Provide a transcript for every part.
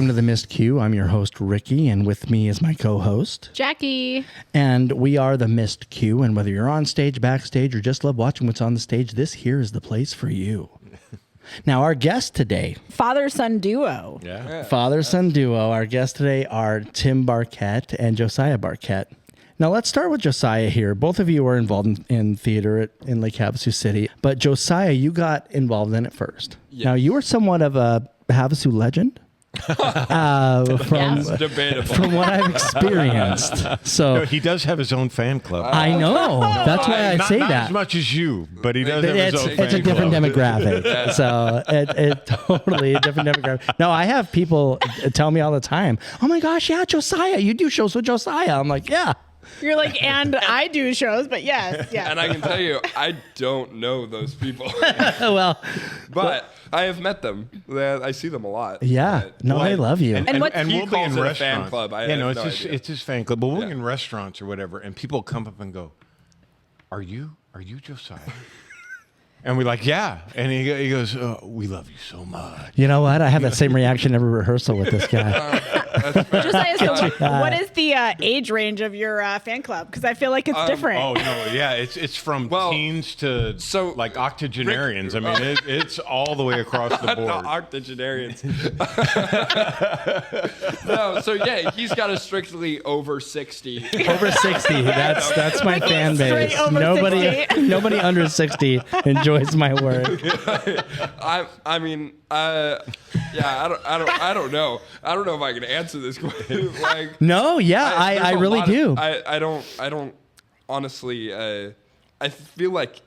to the Missed Q. I'm your host, Ricky, and with me is my co-host, Jackie. And we are the Missed Q, and whether you're on stage, backstage, or just love watching what's on the stage, this here is the place for you. Now, our guest today... Father-son duo. Yeah. Father-son duo. Our guests today are Tim Barkett and Josiah Barkett. Now, let's start with Josiah here. Both of you are involved in theater in Lake Havasu City, but Josiah, you got involved in it first. Yes. Now, you were somewhat of a Havasu legend. That's debatable. From what I've experienced. So no, he does have his own fan club. I know. That's why I say not that. As much as you, but he does have his own fan club. It's a different demographic. So it totally a different demographic. No, I have people tell me all the time, oh my gosh, yeah, Josiah, you do shows with Josiah. I'm like, yeah. You're like, and I do shows, but yes. And I can tell you, I don't know those people. Well, but I have met them. I see them a lot. Yeah. No, I love you. And we'll be in restaurants. Fan club. It's his fan club. But we'll be in restaurants or whatever, and people come up and go, Are you Josiah? And we're like, yeah. And he goes, oh, we love you so much. You know what? I have that same reaction every rehearsal with this guy. Josiah, so what is the age range of your fan club? Because I feel like it's different. Oh, no, yeah. It's from teens to like octogenarians. I mean, it's all the way across the board. No, octogenarians. No, so yeah, he's got a strictly over 60. Over 60. That's my fan base. Nobody under 60 enjoys my work. I mean, I don't know. I don't know if I can answer this question. Like, no, yeah, I really do. I don't honestly. I feel like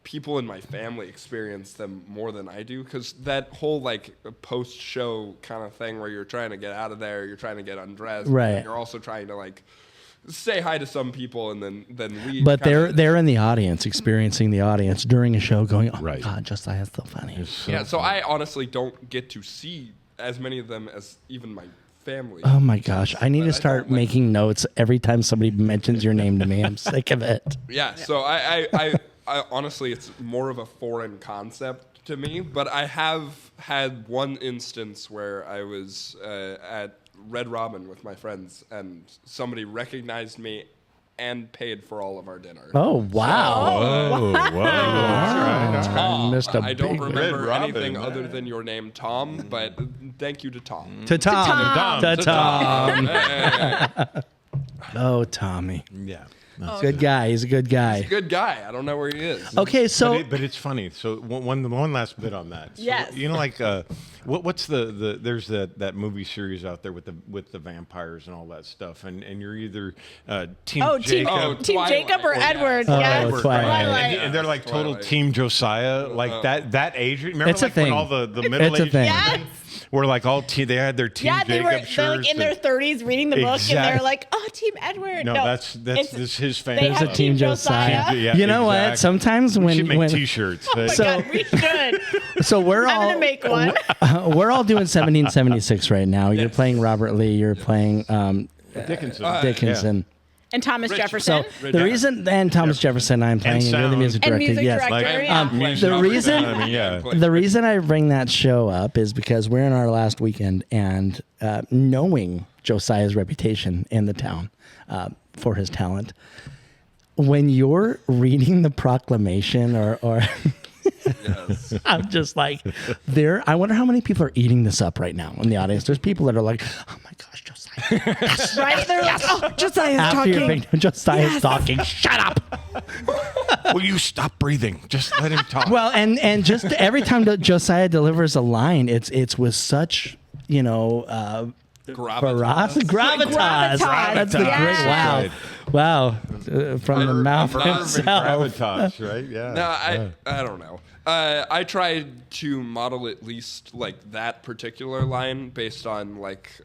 people in my family experience them more than I do, because that whole like post-show kind of thing where you're trying to get out of there, you're trying to get undressed, right? And you're also trying to like say hi to some people and then leave. But they're in the audience, experiencing the audience during a show, going, "Oh right. my God, Josiah's so funny." So I honestly don't get to see as many of them as even my family. Oh my gosh, I need to start making notes every time somebody mentions your name to me. I'm sick of it. Yeah, so I honestly, it's more of a foreign concept to me, but I have had one instance where I was at Red Robin with my friends, and somebody recognized me and paid for all of our dinner. Oh, wow. Whoa. Tom. Missed a I don't big remember Red anything Robin, other than your name, Tom, but thank you to Tom. To Tom. To Tom. Oh, Tommy. Yeah. Good guy. He's a good guy. He's a good guy. I don't know where he is. Okay, so... But it's funny. So one last bit on that. So, yes. You know, like what's the there's that movie series out there with the vampires and all that stuff, and you're either Team Jacob. Team Jacob or Edward. Oh, Yes. Twilight. And they're like total Team Josiah, like that age. Remember, It's a like thing. when all the middle-aged thing. women were like all they had their Team Yeah, Jacob they're shirts. like in their 30s reading the book, and they're like, "Oh, Team Edward." No, that's this his family. There's a Team Josiah. Yeah, you know what? exactly. Sometimes We should when make T-shirts. Oh my God, we should. So we're I'm all gonna make one. We're all doing 1776 right now. You're Yes. playing Robert Lee. You're playing Dickinson. Yeah. And Thomas Jefferson. So the reason, and Thomas Jefferson, I'm playing, and you're the music And director. music Yes. director, yeah. The reason, I mean, yeah. the reason I bring that show up is because we're in our last weekend, and knowing Josiah's reputation in the town for his talent, when you're reading the proclamation or Yes. I'm just like, I wonder how many people are eating this up right now in the audience. There's people that are like, oh my gosh, Josiah. Yes. Right? They're like, "Oh, Josiah's After talking." your big Josiah's talking. Shut up. Will you stop breathing? Just let him talk. Well, and just every time that Josiah delivers a line, it's with such, Gravitas. gravitas. That's the Yeah. great wow. From the mouth himself. Gravitas, right? Yeah. No, I don't know. I tried to model at least like that particular line based on like,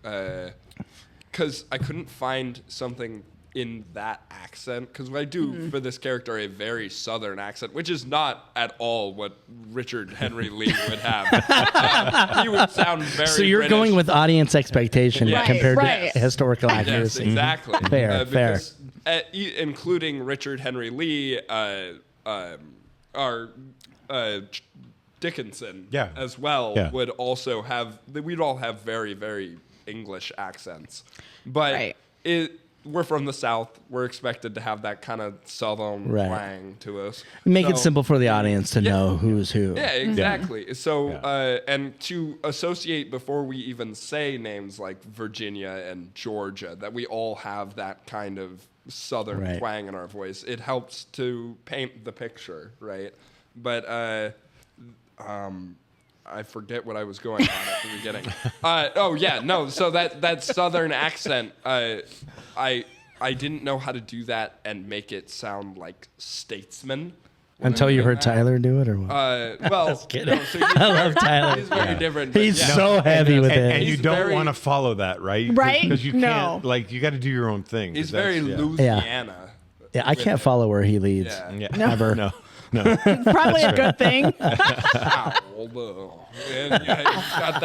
because I couldn't find something in that accent, because I do for this character a very southern accent, which is not at all what Richard Henry Lee would have. He would sound very So you're British. going with audience expectation Right, compared right. to historical Yes, accuracy. exactly. Fair. Because, including Richard Henry Lee, Dickinson Yeah. as well Yeah. would also have, we'd all have very, very English accents. But Right. we're from the South. We're expected to have that kind of Southern Right. twang to us. Make it So- simple for the audience to know who's who. Yeah, exactly. So, Yeah. and to associate before we even say names like Virginia and Georgia, that we all have that kind of Southern Right. twang in our voice, it helps to paint the picture, right? But I forget what I was going on at the beginning. Oh yeah, no. So that Southern accent, I didn't know how to do that and make it sound like statesman. Until you heard Tyler do it, or what? Well, kidding. no, so he's, I love Tyler. he's very different. but He's yeah. so heavy with And it. you He's don't very- want to follow that, right? Right? Because you No. can't, like, you got to do your own thing. 'cause He's that's- very yeah. Louisiana. Yeah, I can't follow where he leads. Yeah. Yeah. Ever. No. Probably a good thing. And yeah, he's got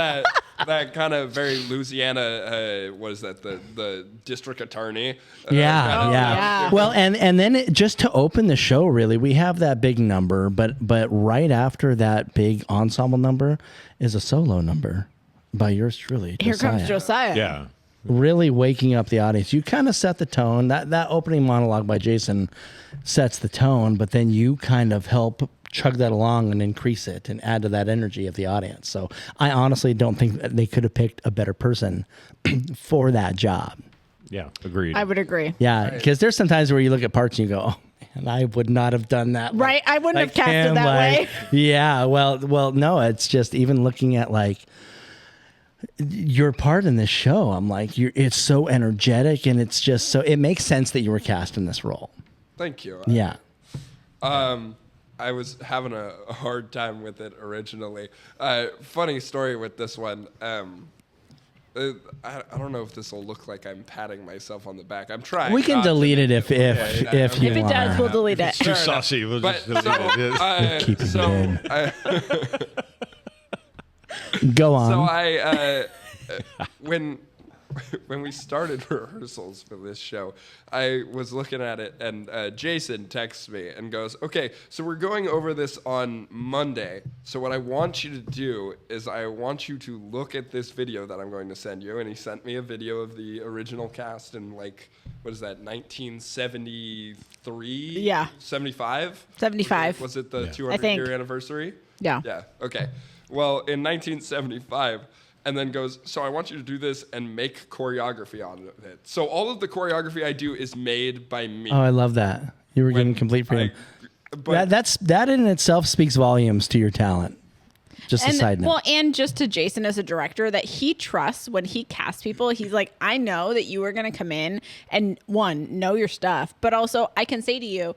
that kind of very Louisiana. What is that? The district attorney. Yeah, kind of- yeah. yeah. Well, and then just to open the show, really, we have that big number, but right after that big ensemble number is a solo number by yours truly. Here comes Josiah. Josiah. Yeah. Really waking up the audience. You kind of set the tone. That opening monologue by Jason sets the tone, but then you kind of help chug that along and increase it and add to that energy of the audience. So I honestly don't think that they could have picked a better person for that job. Yeah. Agreed. I would agree. Yeah, because there's some times where you look at parts and you go, oh, man, I would not have done that. Right, I wouldn't have cast it him, that way. Yeah, well, no, it's just even looking at like your part in this show. I'm like, it's so energetic and it's just so it makes sense that you were cast in this role. Thank you. Yeah. I was having a hard time with it originally. Funny story with this one. I don't know if this will look like I'm patting myself on the back. I'm trying. We can not to delete it make if you If it want. does, we'll delete it. It's too saucy. We'll But just delete it. Keeping so, it I, Go on. so I when we started rehearsals for this show, I was looking at it, and Jason texts me and goes, "Okay, so we're going over this on Monday. So what I want you to do is I want you to look at this video that I'm going to send you." And he sent me a video of the original cast in like, what is that, 1973? Yeah. 75? 75. Was it the I 200 think. year anniversary? Yeah. Yeah. Okay. Well, in 1975, and then goes, so I want you to do this and make choreography on it. So all of the choreography I do is made by me. Oh, I love that. You were getting complete freedom. But That in itself speaks volumes to your talent. Just a side note. Well, and just to Jason as a director, that he trusts when he casts people. He's like, I know that you are going to come in and one, know your stuff, but also I can say to you,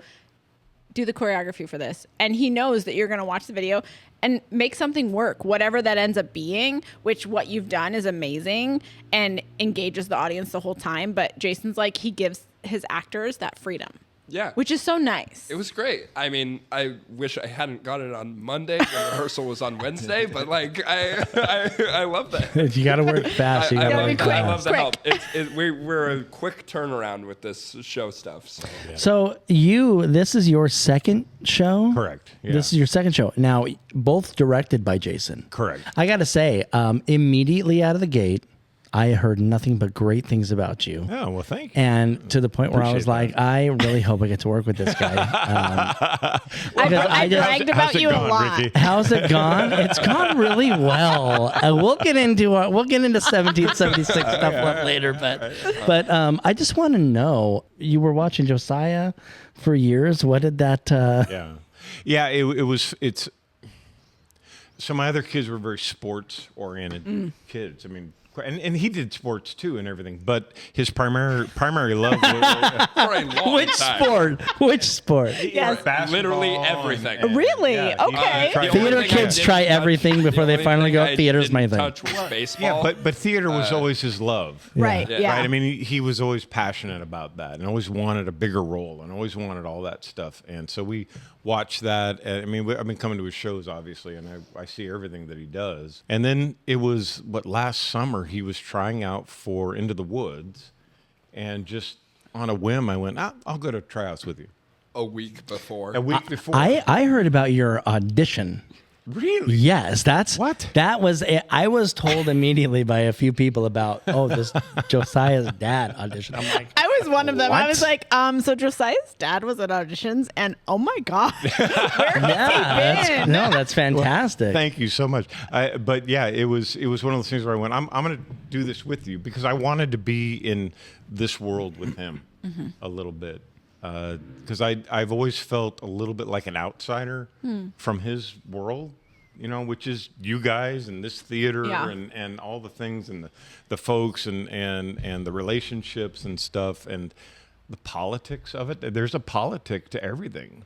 do the choreography for this. And he knows that you're going to watch the video and make something work, whatever that ends up being, which what you've done is amazing and engages the audience the whole time. But Jason's like, he gives his actors that freedom. yeah, Which is so nice. it was great. I mean, I wish I hadn't got it on Monday. The rehearsal was on Wednesday, but like, I love that. You got to work fast. You I got to gotta be work quick. I love fast. the Quick. help. We're a quick turnaround with this show stuff. So. So this is your second show? Correct. Yeah. This is your second show. Now, both directed by Jason. Correct. I got to say, immediately out of the gate, I heard nothing but great things about you. Oh, well, thank you. And to the point where I was Appreciate like, I really hope I get to work with this guy. I just- bragged how's about it you a gone, lot. Ricky? How's it gone? It's gone really well. We'll get into 1776 stuff later, but I just want to know, you were watching Josiah for years. What did that? Yeah. It's. So my other kids were very sports oriented kids. I mean, and he did sports too and everything. But his primary love was For a long Which time. sport? Which sport? Yes. basketball Literally and- everything. Really? he Okay. tried- The Theater only thing I kids didn't try touch- everything before the they only finally thing go, I theater's my didn't thing. touch was baseball. Yeah, but theater was always his love. Right. Yeah. Yeah. Right. I mean, he was always passionate about that, and always wanted a bigger role, and always wanted all that stuff. And so we watched that. I mean, I've been coming to his shows, obviously, and I see everything that he does. And then it was last summer he was trying out for Into the Woods, and just on a whim, I went, I'll go to tryouts with you. a week before. A week before. I heard about your audition. Really? Yes, What? That was. I was told immediately by a few people about this Josiah's dad audition. I'm like, I was one of them. I What? was like, so Josiah's dad was at auditions, and oh my god, where has he been? that's fantastic. Thank you so much. But yeah, it was one of those things where I went, I'm going to do this with you because I wanted to be in this world with him a little bit. Because I've always felt a little bit like an outsider from his world, which is you guys and this theater and all the things and the folks and the relationships and stuff and the politics of it. There's a politic to everything,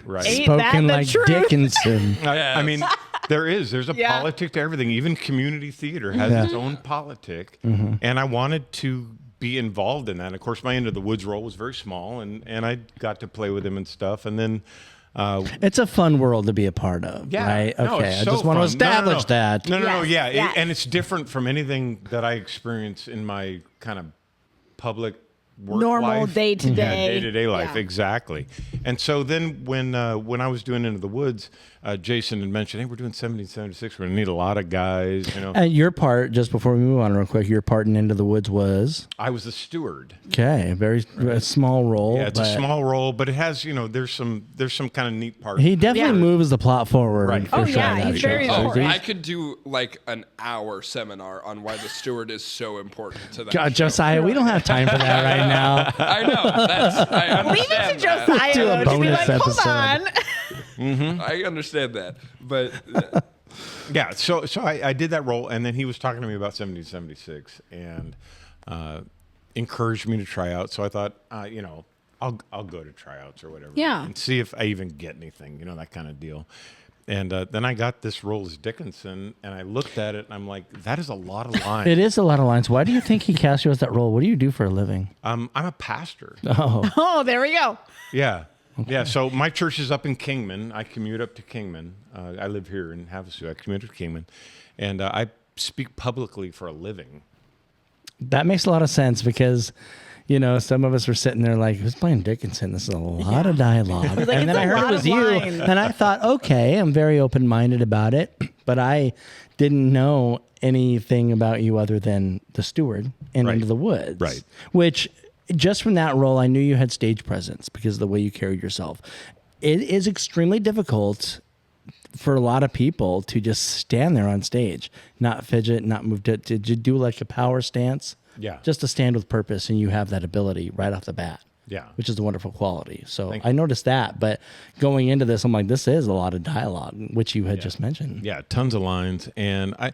right? Ain't that Spoken the like truth? Dickinson. I mean, there's a Yeah. politic to everything. Even community theater has its own politic, and I wanted to be involved in that. And of course, my End of the Woods role was very small, and I got to play with him and stuff. And then, It's a fun world to be a part of, right? No, Okay, it's I so just want to fun. establish that. No, Yes, yeah, yes. and it's different from anything that I experience in my kind of public work Normal life. day-to-day. Day-to-day life, Yeah. exactly. And so then when I was doing Into the Woods, Jason had mentioned, hey, we're doing 1776. We're going to need a lot of guys, And your part, just before we move on real quick, your part in Into the Woods was I was the steward. a small role. Yeah, it's a but small role, but it has, there's some kind of neat parts. He definitely Yeah. moves the plot forward. Right. For Oh, sure yeah, in that he's show. very So important. he's- I could do like an hour seminar on why the steward is so important to that. God, show. Josiah, we don't have time for that right now. I know. I Leave it understand to that. Josiah Do a though, to be bonus like, hold episode. on. I understand that, but Yeah, so I did that role, and then he was talking to me about 1776 and encouraged me to try out. So I thought, I'll go to tryouts or whatever, Yeah. and see if I even get anything, that kind of deal. And then I got this role as Dickinson, and I looked at it, and I'm like, that is a lot of lines. It is a lot of lines. Why do you think he cast you as that role? What do you do for a living? I'm a pastor. Oh, Oh, there we go. Yeah. Yeah, so my church is up in Kingman. I commute up to Kingman. I live here in Havasu. I commute to Kingman. And I speak publicly for a living. that makes a lot of sense because, some of us were sitting there like, who's playing Dickinson? This is a lot of dialogue. like, and then it's I a heard lot it was of you. lines. And I thought, okay, I'm very open-minded about it. But I didn't know anything about you other than the steward and Right. Into the Woods. Right. Which, just from that role, I knew you had stage presence because of the way you carried yourself. It is extremely difficult for a lot of people to just stand there on stage, not fidget, not move. Did you do like a power stance? Yeah. Just to stand with purpose, and you have that ability right off the bat. Yeah. Which is a wonderful quality. So Thank I you. noticed that, but going into this, I'm like, this is a lot of dialogue, which you had just mentioned. Yeah, tons of lines. And I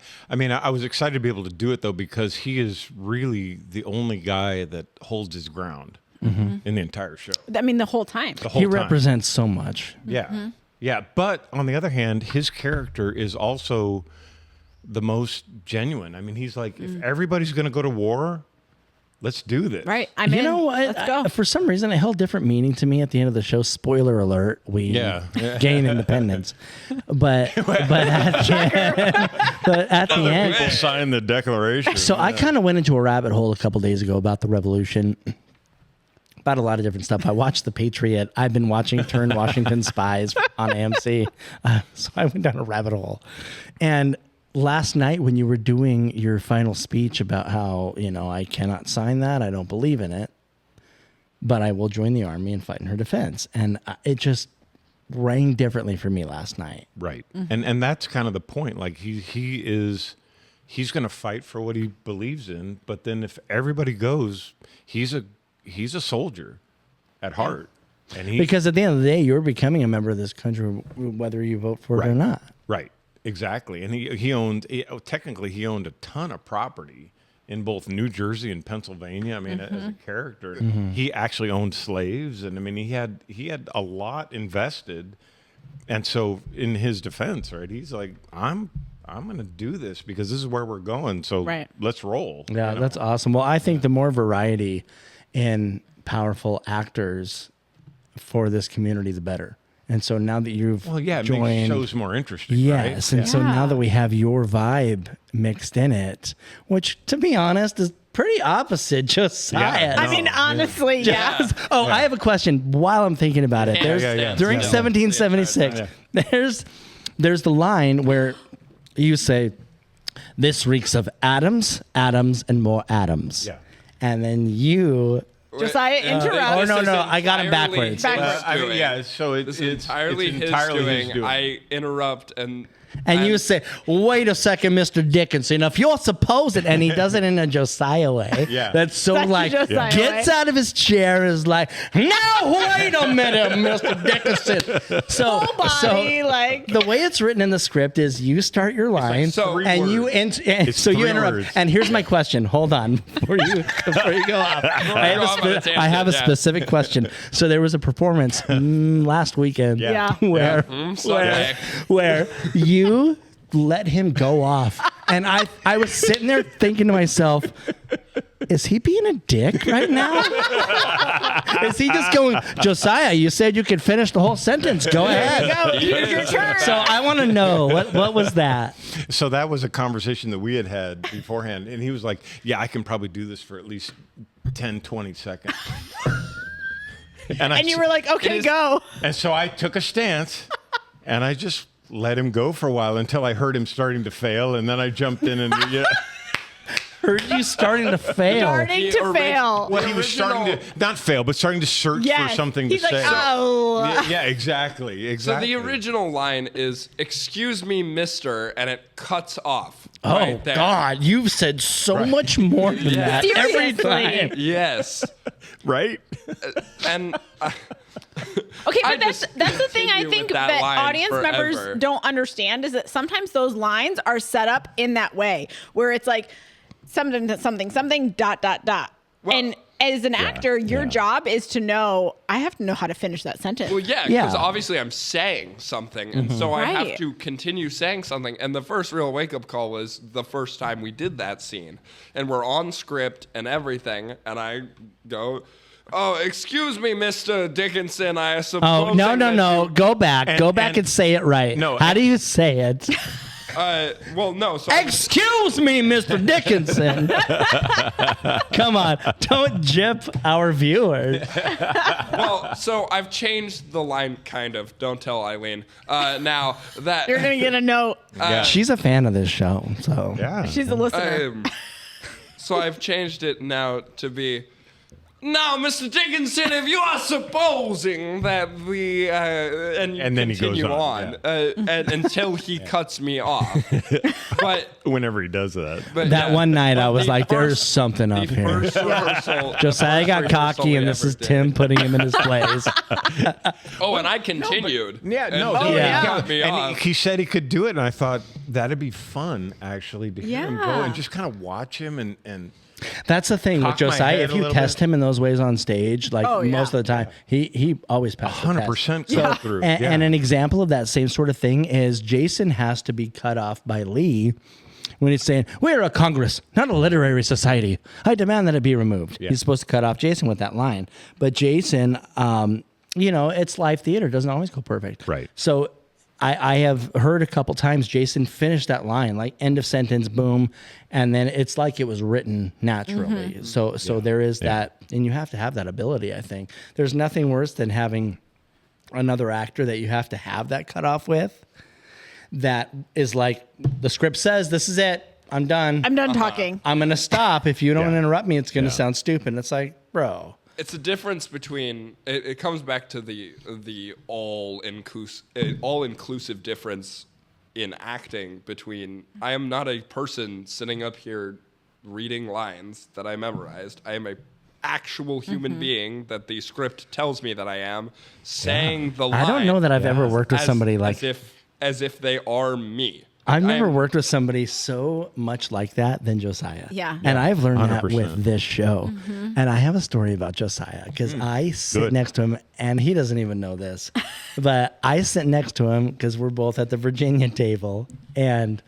was excited to be able to do it, though, because he is really the only guy that holds his ground in the entire show. I mean, the whole time. The whole He time. represents so much. Yeah. Yeah. But on the other hand, his character is also the most genuine. I mean, he's like, if everybody's going to go to war, let's do this. Right. I'm You in. know what? Let's go. For some reason, it held different meaning to me at the end of the show. Spoiler alert: we gain independence, but at the end, People sign the Declaration. so I kind of went into a rabbit hole a couple days ago about the revolution, about a lot of different stuff. I watched The Patriot. I've been watching Turn Washington Spies on AMC, so I went down a rabbit hole, and. Last night, when you were doing your final speech about how, I cannot sign that, I don't believe in it, but I will join the army and fight in her defense. And it just rang differently for me last night. Right. And that's kind of the point. Like he's going to fight for what he believes in, but then if everybody goes, he's a soldier at heart. And Because at the end of the day, you're becoming a member of this country, whether you vote for it or not. Right. Exactly. And technically he owned a ton of property in both New Jersey and Pennsylvania. I mean, as a character, he actually owned slaves, and I mean, he had a lot invested. And so in his defense, right, he's like, I'm going to do this because this is where we're going. So let's roll. Yeah, that's awesome. Well, I think the more variety in powerful actors for this community, the better. And so now that you've it joined, makes shows more interesting. yes, right? and so now that we have your vibe mixed in it, which to be honest is pretty opposite Josiah. Yeah, I mean, honestly, yeah. I have a question while I'm thinking about it. There's yeah. during Yeah. 1776, there's there's the line where you say, "This reeks of atoms, atoms, and more atoms." Yeah. And then you. Josiah interrupts. Oh, no, I got him backwards. So It's entirely his doing. I interrupt And you say, "Wait a second, Mr. Dickinson. If you're supposed," and he does it in a Josiah way. Yeah. That's so Such a like Josiah gets way. out of his chair, is like, "Now wait a minute, Mr. Dickinson." So, Full body, like. the way it's written in the script is you start your line so- and you words. and It's so you 3 interrupt. words. And here's my question. Hold on before you go off. I have a specific question. So there was a performance last weekend Yeah. where Sunday. where you let him go off. And I was sitting there thinking to myself, is he being a dick right now? Is he just going, "Josiah, you said you could finish the whole sentence. Go ahead." Go, here's your turn. So I want to know, what was that? So that was a conversation that we had beforehand. And he was like, "Yeah, I can probably do this for at least 10, 20 seconds." And you were like, "Okay, go." And so I took a stance and I just let him go for a while until I heard him starting to fail. And then I jumped in and Heard you starting to fail. Starting to fail. well, he was starting to not fail, but starting to search Yes. for something He's to like, say. "Oh." Yeah, exactly. So the original line is, "Excuse me, mister," and it cuts off. Oh, right there. God. You've said so much more than that every Seriously. time. Yes. right? And Okay, I but that's just the thing I continue think with that that line audience members forever. don't understand is that sometimes those lines are set up in that way where it's like something dot dot dot. Well, and as an actor, your job is to know, I have to know how to finish that sentence. Well, yeah, Yeah. because obviously I'm saying something, and so I have Right. to continue saying something. And the first real wake-up call was the first time we did that scene, and we're on script and everything, and I go, "Oh, excuse me, Mr. Dickinson, I suppose." Oh, no. Go back. Go back and say it right. No, How do you say it? Well, no. So Excuse me, Mr. Dickinson. Come on. Don't jip our viewers. well, so I've changed the line, kind of. Don't tell Eileen. Now that You're going to get a note. She's a fan of this show, so. Yeah. She's a listener. So I've changed it now to be, "Now, Mr. Dickinson, if you are supposing that we and then he goes continue on, and until he cuts me off, but Whenever he does that. That one night I was the like, there's first- something up the here. first rehearsal, Josiah the got first rehearsal cocky, we and this ever is did. Tim putting him in his place. Oh, and I continued. Yeah, no. And yeah. he cut me And off. he said he could do it, and I thought that'd be fun, actually, to hear him go Yeah. and just kind of watch him and That's the thing with Cock my Josiah. head If a you little test bit. him in those ways on stage, like Oh, yeah. most of the time, he always passes. the test. 100% cut through. And an example of that same sort of thing is Jason has to be cut off by Lee when he's saying, "We're a Congress, not a literary society. I demand that it be removed." Yeah. He's supposed to cut off Jason with that line. But Jason, it's live theater. It doesn't always go perfect. Right. So I have heard a couple times Jason finish that line, like end of sentence, boom, and then it's like it was written naturally. So there is that, and you have to have that ability, I think. There's nothing worse than having another actor that you have to have that cut off with that is like, the script says, "This is it. I'm done. I'm done talking. I'm going to stop. If you don't Yeah. interrupt me, it's going to sound stupid." It's like, bro. It's a difference between. It comes back to the all inclusive difference in acting between. I am not a person sitting up here reading lines that I memorized. I am a actual human being that the script tells me that I am, saying the line. I don't know that I've ever worked with somebody like as if they are me. I've never I'm- worked with somebody so much like that than Josiah. Yeah. And I've learned that 100%. with this show. And I have a story about Josiah because I sit Good. next to him and he doesn't even know this. But I sit next to him because we're both at the Virginia table. And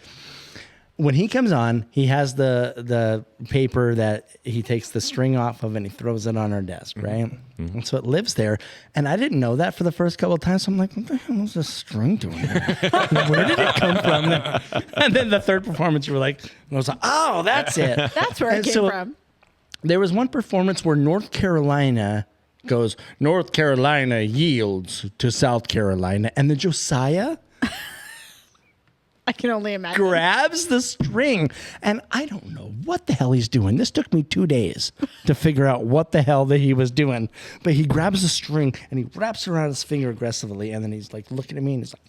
when he comes on, he has the paper that he takes the string off of and he throws it on our desk, right? And so it lives there. And I didn't know that for the first couple of times. So I'm like, what the hell is this string doing here? Where did it come from? And then the third performance, you were like, and I was like, oh, that's it. That's where it And came so from. There was one performance where North Carolina goes, "North Carolina yields to South Carolina." And then Josiah I can only imagine. grabs the string, and I don't know what the hell he's doing. This took me 2 days to figure out what the hell that he was doing. But he grabs the string and he wraps it around his finger aggressively, and then he's like looking at me and he's like,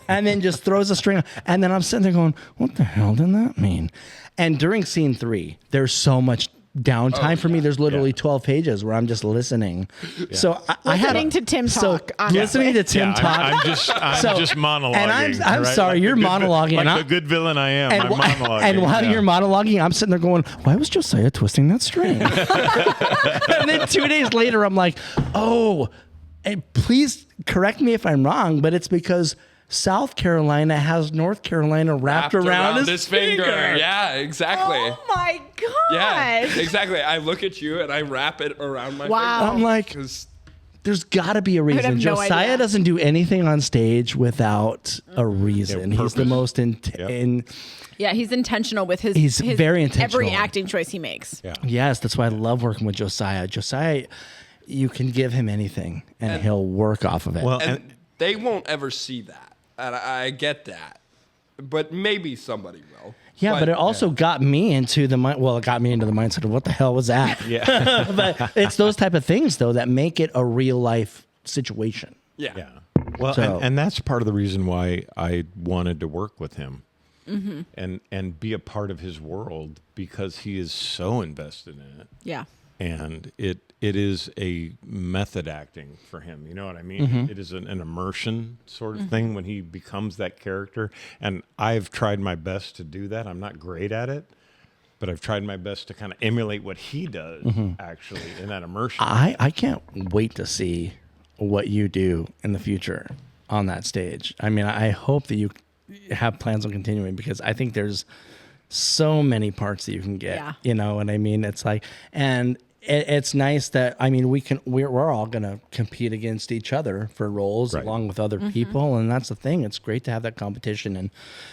and then just throws the string. And then I'm sitting there going, "What the hell did that mean?" And during scene 3, there's so much downtime for me. There's literally 12 pages where I'm just listening. So I had Listening to Tim talk, honestly. listening to Tim talk. I'm just monologuing. And I'm right? sorry, you're the good monologuing. Like and the good villain I am, I'm monologuing. And while you're monologuing, I'm sitting there going, "Why was Josiah twisting that string?" And then 2 days later, I'm like, "Oh, and please correct me if I'm wrong, but it's because South Carolina has North Carolina wrapped around his finger." Yeah, exactly. Oh my gosh. Yeah, exactly. I look at you and I wrap it around my Wow. finger. I'm like, 'Cause- there's got to be a reason. have no Josiah idea. doesn't do anything on stage without a reason. He's the most Yeah, he's intentional with his. He's his very intentional. Every acting choice he makes. Yeah. Yes, that's why I love working with Josiah. Josiah, you can give him anything and he'll work off of it. Well, and they won't ever see that. And I get that. But maybe somebody will. yeah, but it also got me into the mind. Well, it got me into the mindset of what the hell was that? yeah. But it's those type of things though that make it a real life situation. Yeah. Yeah. Well, So- and that's part of the reason why I wanted to work with him and be a part of his world, because he is so invested in it. Yeah. And it is a method acting for him. You know what I mean? It is an immersion sort of thing when he becomes that character. And I've tried my best to do that. I'm not great at it, but I've tried my best to kind of emulate what he does actually in that immersion. I can't wait to see what you do in the future on that stage. I mean, I hope that you have plans on continuing, because I think there's so many parts that you can get. Yeah. You know what I mean? It's like, and it's nice that, I mean, we're all going to compete against each other for roles Right. along with other people. And that's the thing. It's great to have that competition and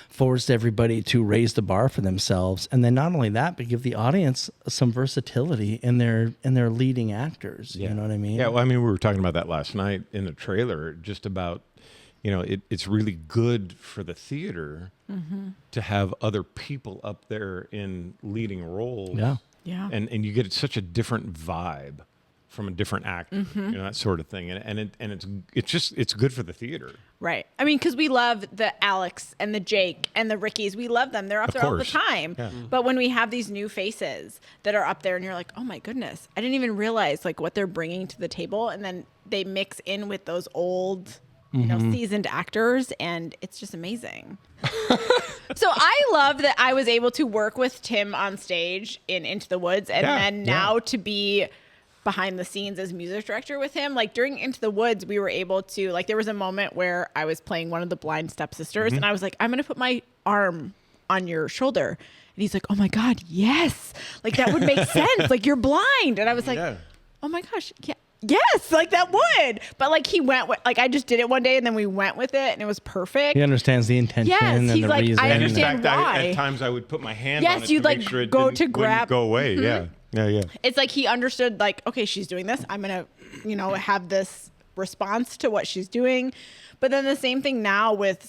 force everybody to raise the bar for themselves. And then not only that, but give the audience some versatility in their leading actors. You know what I mean? Yeah, well, I mean, we were talking about that last night in the trailer, just about, you know, it's really good for the theater to have other people up there in leading roles. Yeah. Yeah. And you get such a different vibe from a different actor, you know, that sort of thing. And it's good for the theater. Right. I mean, because we love the Alex and the Jake and the Rickies. We love them. They're up Of there all the course. time. Yeah. But when we have these new faces that are up there and you're like, oh my goodness, I didn't even realize like what they're bringing to the table. And then they mix in with those old, you know, seasoned actors. And it's just amazing. So I love that I was able to work with Tim on stage in Into the Woods, and then now to be behind the scenes as music director with him. Like during Into the Woods, we were able to, like, there was a moment where I was playing one of the blind stepsisters and I was like, I'm going to put my arm on your shoulder. And he's like, oh my God, yes. Like that would make sense. Like you're blind. And I was like, oh my gosh. Yeah. Yes, like that would. But like he went with, like I just did it one day and then we went with it and it was perfect. He understands the intention Yes, and he's the like, reason. I And in understand fact, why. at times I would put my hand Yes, on it you'd, to make like, sure it go didn't- to wouldn't grab- go away. Yeah. It's like he understood, like, okay, she's doing this. I'm going to, you know, have this response to what she's doing. But then the same thing now with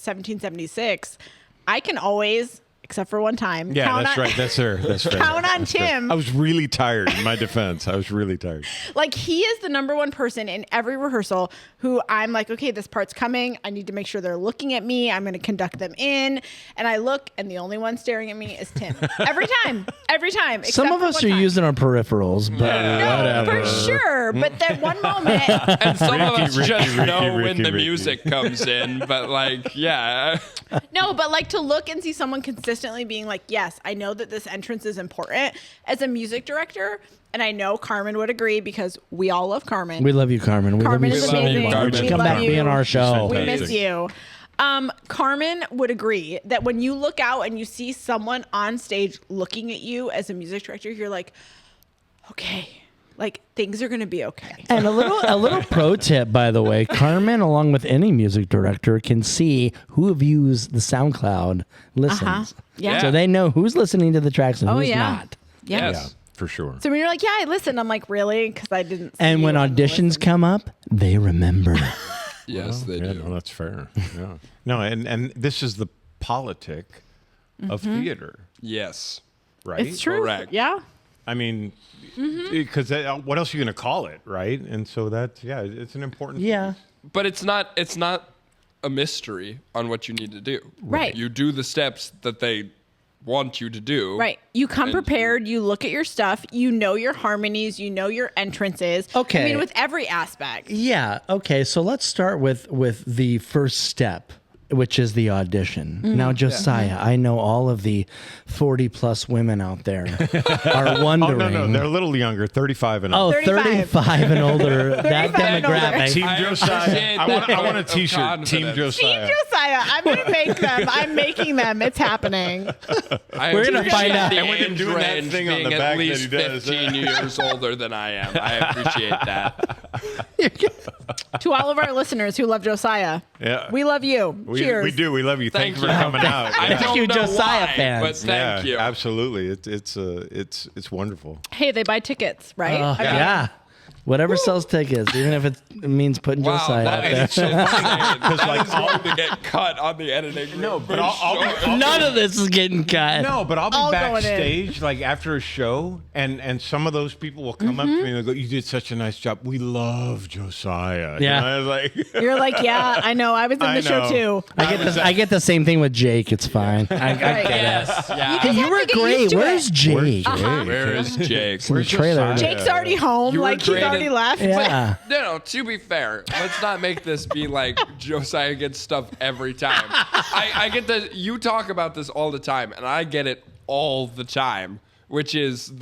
1776, I can always, except for one time, Yeah, count that's on, right. That's her. That's right. count on That's right. Tim. I was really tired. In my defense, I was really tired. Like he is the number one person in every rehearsal who I'm like, okay, this part's coming. I need to make sure they're looking at me. I'm going to conduct them in. And I look and the only one staring at me is Tim. Every time. Some except of for us one are time. using our peripherals, but No, whatever. for sure. But that one moment, And some of us just know when Ricky, the Ricky. music comes in, but like, yeah. no, but like to look and see someone consistently being like, yes, I know that this entrance is important as a music director. And I know Carmen would agree because we all love Carmen. We love you, Carmen. We Carmen love you is so amazing. much. We Come love back, you. be on our show. We Fantastic. miss you. Carmen would agree that when you look out and you see someone on stage looking at you as a music director, you're like, okay, like things are going to be okay. And a little pro tip, by the way, Carmen, along with any music director, can see who views the SoundCloud listens. Yeah. So they know who's listening to the tracks and Oh, who's yeah. not. Yeah. Yes. For sure. So when you're like, yeah, I listen, I'm like, really? Because I didn't. See And when you on the auditions listen. come up, they remember. Yes, they yeah, do. no, that's fair. Yeah. No, and this is the politic of theater, Yes. right? It's true. Correct. Yeah. I mean, because what else are you going to call it, right? And so that's it's an important. Yeah. But it's not a mystery on what you need to do. Right. You do the steps that they want you to do. Right. You come And prepared. You look at your stuff. You know your harmonies. You know your entrances. Okay. I mean, with every aspect. Yeah. Okay. So let's start with the first step, which is the audition. Now, Josiah, I know all of the 40+ women out there are Oh wondering. no, they're a little younger, 35 and Oh, up. 35 and older. That 35 and older. demographic. Team I Josiah. appreciate I want that a vote of T-shirt. Team confidence. Josiah. Team Josiah. I'm going to make them. I'm making them. It's happening. We're gonna find out. The And with him age doing that range thing on being the at back that least he does. 15 years older than I am. I appreciate that. To all of our listeners who love Josiah, Yeah. we love you. Cheers. We do. We love you. Thank Thanks for you. coming out. I Yeah. don't you, know Josiah why, fans. but thank you. Absolutely. It's wonderful. Hey, they buy tickets, right? I mean, Yeah. Whatever sells tickets, even if it means putting Wow, Josiah out that there. is so insane. That is going to get cut on the editing room. No, but for I'll sure. None of this is getting cut. No, but I'll be All going in. backstage like after a show, and some of those people will come up to me and they'll go, "You did such a nice job. We love Josiah." Yeah. You know, I was like, You're like, yeah, I know. I was in I the show know. too. I get the same thing with Jake. It's fine. I get it. Yes, yeah. Hey, you have were to get great. used to Where's it. Jake? Where is Jake? In the trailer. Josiah? Jake's already home. You were Like, he's great already at- left. Yeah. No, to be fair, let's not make this be like Josiah gets stuff every time. I get that you talk about this all the time, and I get it all the time, which is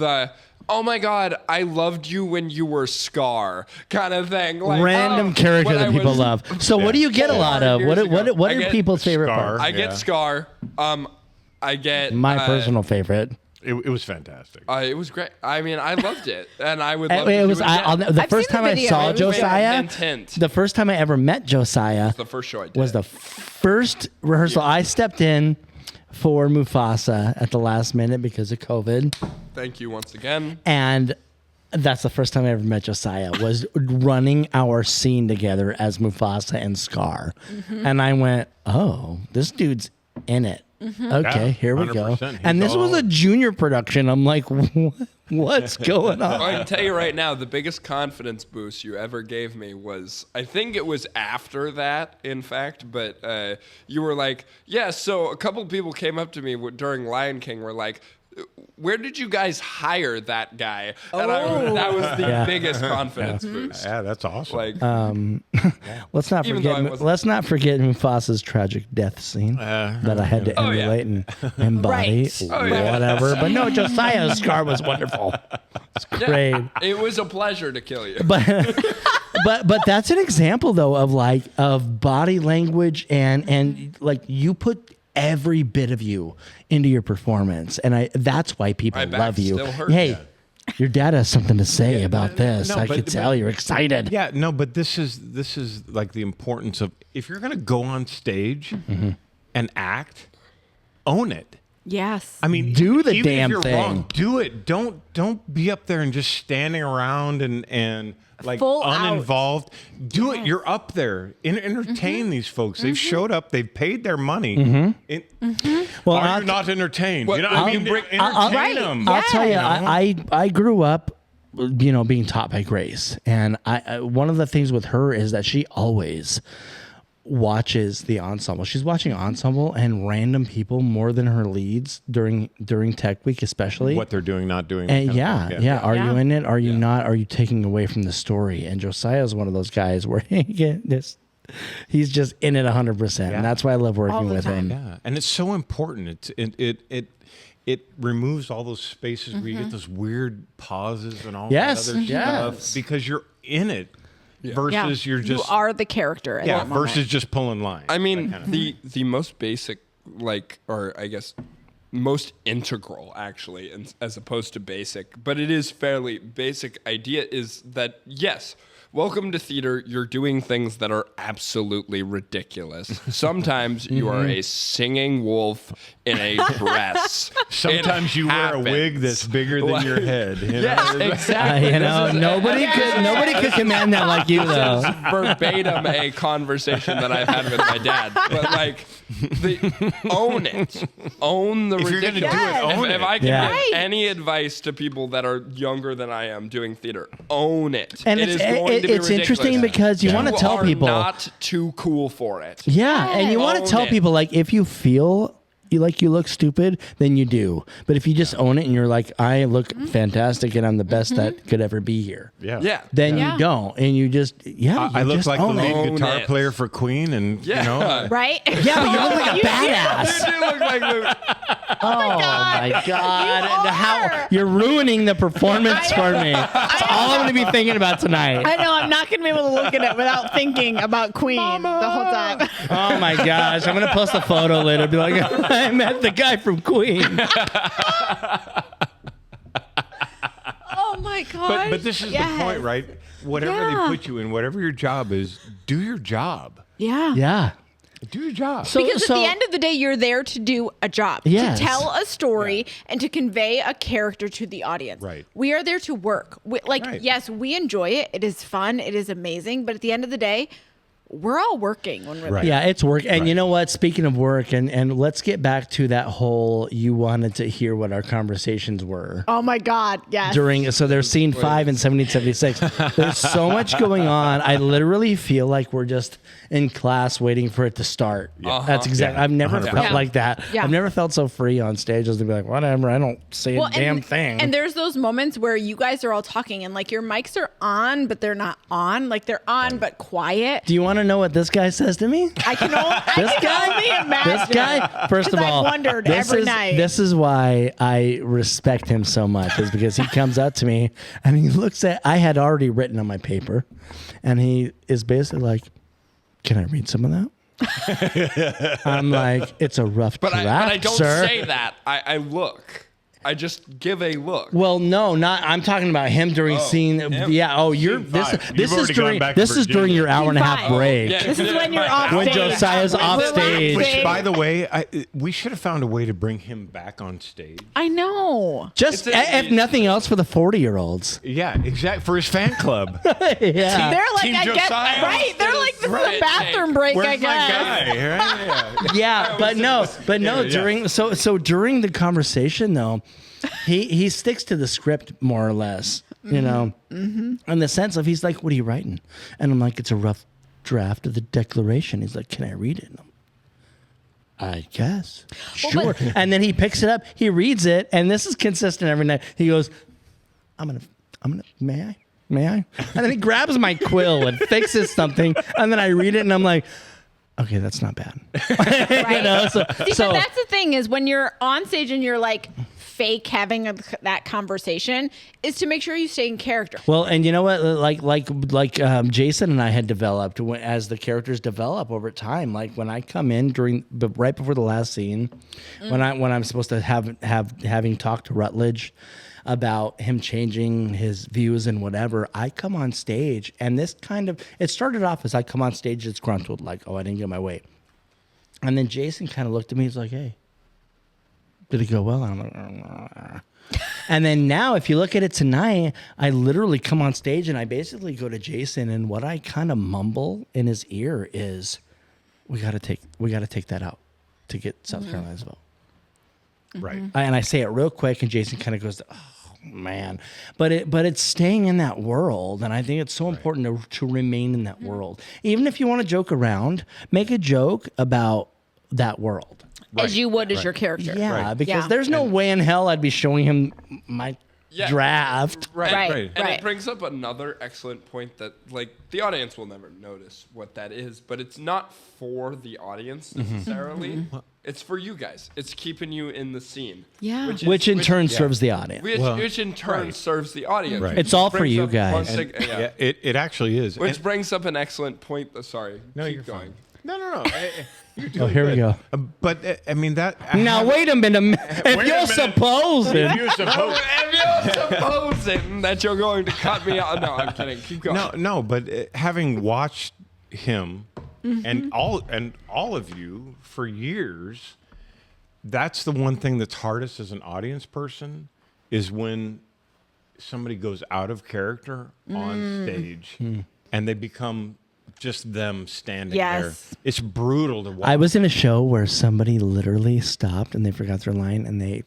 oh my God, I loved you when you were Scar kind of thing. Like, Random character when that I people was love. So what do you get a lot of? 4 What years ago. what I are get people's favorite Scar. parts? I get Yeah. Scar. I get My personal favorite. it was fantastic. It was great. I mean, I loved it, and I would love It to was do it again. the I've first seen the time I video. saw It was very Josiah. intent. The first time I ever met Josiah the first show I did. was the first rehearsal. I stepped in for Mufasa at the last minute because of COVID, Thank you once again. and that's the first time I ever met Josiah. Was running our scene together as Mufasa and Scar, and I went, "Oh, this dude's in it." Okay, Yeah, here we go. 100%. And He's this was all- a junior production. I'm like, what's going on? I can tell you right now, the biggest confidence boost you ever gave me was, I think it was after that, in fact, but you were like, yeah, so a couple people came up to me during Lion King, were like, where did you guys hire that guy? And that was the Yeah. biggest confidence boost. Yeah, that's awesome. Like, Let's not Even though I forget. wasn't- Let's not forget Mufasa's tragic death scene that I had to Oh, yeah. emulate and embody. Right. Oh, yeah. Whatever. But no, Josiah's scar was wonderful. It's great. it was a pleasure to kill you. But that's an example though of body language and like you put every bit of you into your performance, and that's why people My back love you. still hurts. Hey, your dad has something to say about this. no, I but- could tell you're excited. Yeah, no, but this is like the importance of if you're gonna go on stage and act, own it. Yes. I mean, Do the even damn if you're thing. wrong, do it. Don't be up there and just standing around and like Full out. uninvolved. Do it. You're up there. Entertain these folks. They've showed up. They've paid their money. Well, Are I'll- you not entertained? Well, You know, I mean, I'll- entertain Right. them. I'll tell you, Yeah. I grew up, being taught by Grace, and I one of the things with her is that she always watches the ensemble. She's watching ensemble and random people more than her leads during Tech Week, especially. What they're doing, not doing. And kind of thing. yeah. Are you Yeah. in it? Are you not? Are you taking away from the story? And Josiah is one of those guys where he's just in it 100%. Yeah. And that's why I love working All the with him. Yeah, and it's so important. It removes all those spaces where you get those weird pauses and all Yes, that other yes. stuff because you're in it versus you're just you are the character. At yeah that moment. versus just pulling lines. I mean, that kind of the most basic, like, or I guess most integral, actually, as opposed to basic, but it is fairly basic idea is that, yes, welcome to theater. You're doing things that are absolutely ridiculous. Sometimes you are a singing wolf in a dress. Sometimes you wear a wig that's bigger than your head. You know? Yes, exactly. Nobody could command that like you, though. This is verbatim a conversation that I've had with my dad. But like, own it. Own the If you're ridiculous. gonna do it, own If it. I can Yeah. give any advice to people that are younger than I am doing theater, own it. And It it's is going to be it's interesting ridiculous. because you want to tell are people. not too cool for it. Yeah, and you want to Own tell it. people, like, if you feel you look stupid, then you do. But if you just own it and you're like, I look fantastic and I'm the best that could ever be here, Yeah. then Yeah. you don't, and you just I look just like the own it. lead guitar Own it. player for Queen, and Yeah. you know, Right? Yeah, but you look like a You badass. do look like the Oh my god! You How are. you're ruining the performance for me. That's all I'm going to be thinking about tonight. I know. I'm not going to be able to look at it without thinking about Queen the whole time. Oh my gosh! I'm going to post a photo later. Be like, I met the guy from Queen. Oh my god! but this is the point, right? Whatever Yeah. they put you in, whatever your job is, do your job. Yeah. Yeah. Do your job. Because at the end of the day, you're there to do a job, Yes. to tell a story, and to convey a character to the audience. Right. We are there to work. Right. Yes, we enjoy it. It is fun. It is amazing. But at the end of the day, we're all working when we're Right. there. Yeah, it's work. And Right. you know what? Speaking of work, and let's get back to that whole, you wanted to hear what our conversations were. Oh my God. Yes. So there's scene 5 in 1776. There's so much going on. I literally feel like we're just in class waiting for it to start. That's exactly. Yeah. I've never 100%. felt Yeah. like that. Yeah. I've never felt so free on stage as to be like, whatever. I don't say a damn thing. And there's those moments where you guys are all talking and like your mics are on, but they're not on. Like they're on, but quiet. Do you want to know what this guy says to me? I can only imagine. This guy, first of 'Cause I've all, wondered this every is, night. This is why I respect him so much, is because he comes up to me and he looks at, I had already written on my paper, and he is basically like, can I read some of that? I'm like, it's a rough But draft, I don't sir. say that. I look. I just give a look. Well, no, not. I'm talking about him during scene. him. Yeah. Oh, you're Scene this. 5. This You've is already gone during. back to This is during Virginia. your hour and a half Scene 5. break. Yeah. This is when you're off When stage. Josiah's off stage. Which, by the way, we should have found a way to bring him back on stage. I know. Just It's a- if nothing else, for the 40-year-olds. Yeah, exactly. For his fan club. Yeah. They're like, Team I guess, Josiah. right? They're like, this is Right. a bathroom break, Where's I my guess. guy? Right? Yeah. Yeah, but no, Yeah. during so during the conversation though, he sticks to the script more or less, you know, in the sense of, he's like, what are you writing? And I'm like, it's a rough draft of the Declaration. He's like, can I read it? And I guess. Sure. but- And then he picks it up, he reads it, and this is consistent every night. He goes, I'm gonna, may I? And then he grabs my quill and fixes something, and then I read it, and I'm like, okay, that's not bad. Right? You know, so See, but that's the thing, is when you're on stage and you're like fake having that conversation, is to make sure you stay in character. well, and you know what, like Jason and I had developed, as the characters develop over time, like when I come in right before the last scene, when I'm supposed to having talked to Rutledge about him changing his views and whatever, I come on stage, and this it started off as I come on stage disgruntled, like, oh, I didn't get my way. And then Jason kind of looked at me, he's like, hey, did it go well? And I'm like, and then now, if you look at it tonight, I literally come on stage and I basically go to Jason, and what I kind of mumble in his ear is, we got to take that out to get South Carolina's vote. Right. And I say it real quick, and Jason kind of goes, oh, man. But it's staying in that world, and I think it's so important to remain in that world. Even if you want to joke around, make a joke about that world. As you would as your character. Yeah, Right. because Yeah. there's no way in hell I'd be showing him my draft. Right. And Right. it brings up another excellent point that, like, the audience will never notice what that is, but it's not for the audience necessarily. It's for you guys. It's keeping you in the scene. Yeah. Which in turn serves the audience. Which in turn serves the audience. Right. It's all for Brings you up guys. one thing- Yeah, it actually is. Which And- brings up an excellent point. Sorry. no, keep you're going. fine. No. You're Oh, doing here we good. go. But I mean that. Now wait a minute. If Wait a you're minute. supposing, You're supposed. supposing that you're going to cut me out. No, I'm kidding. Keep going. No, but having watched him and all of you for years, that's the one thing that's hardest as an audience person is when somebody goes out of character on stage and they become just them standing there. It's brutal to watch. I was in a show where somebody literally stopped and they forgot their line and they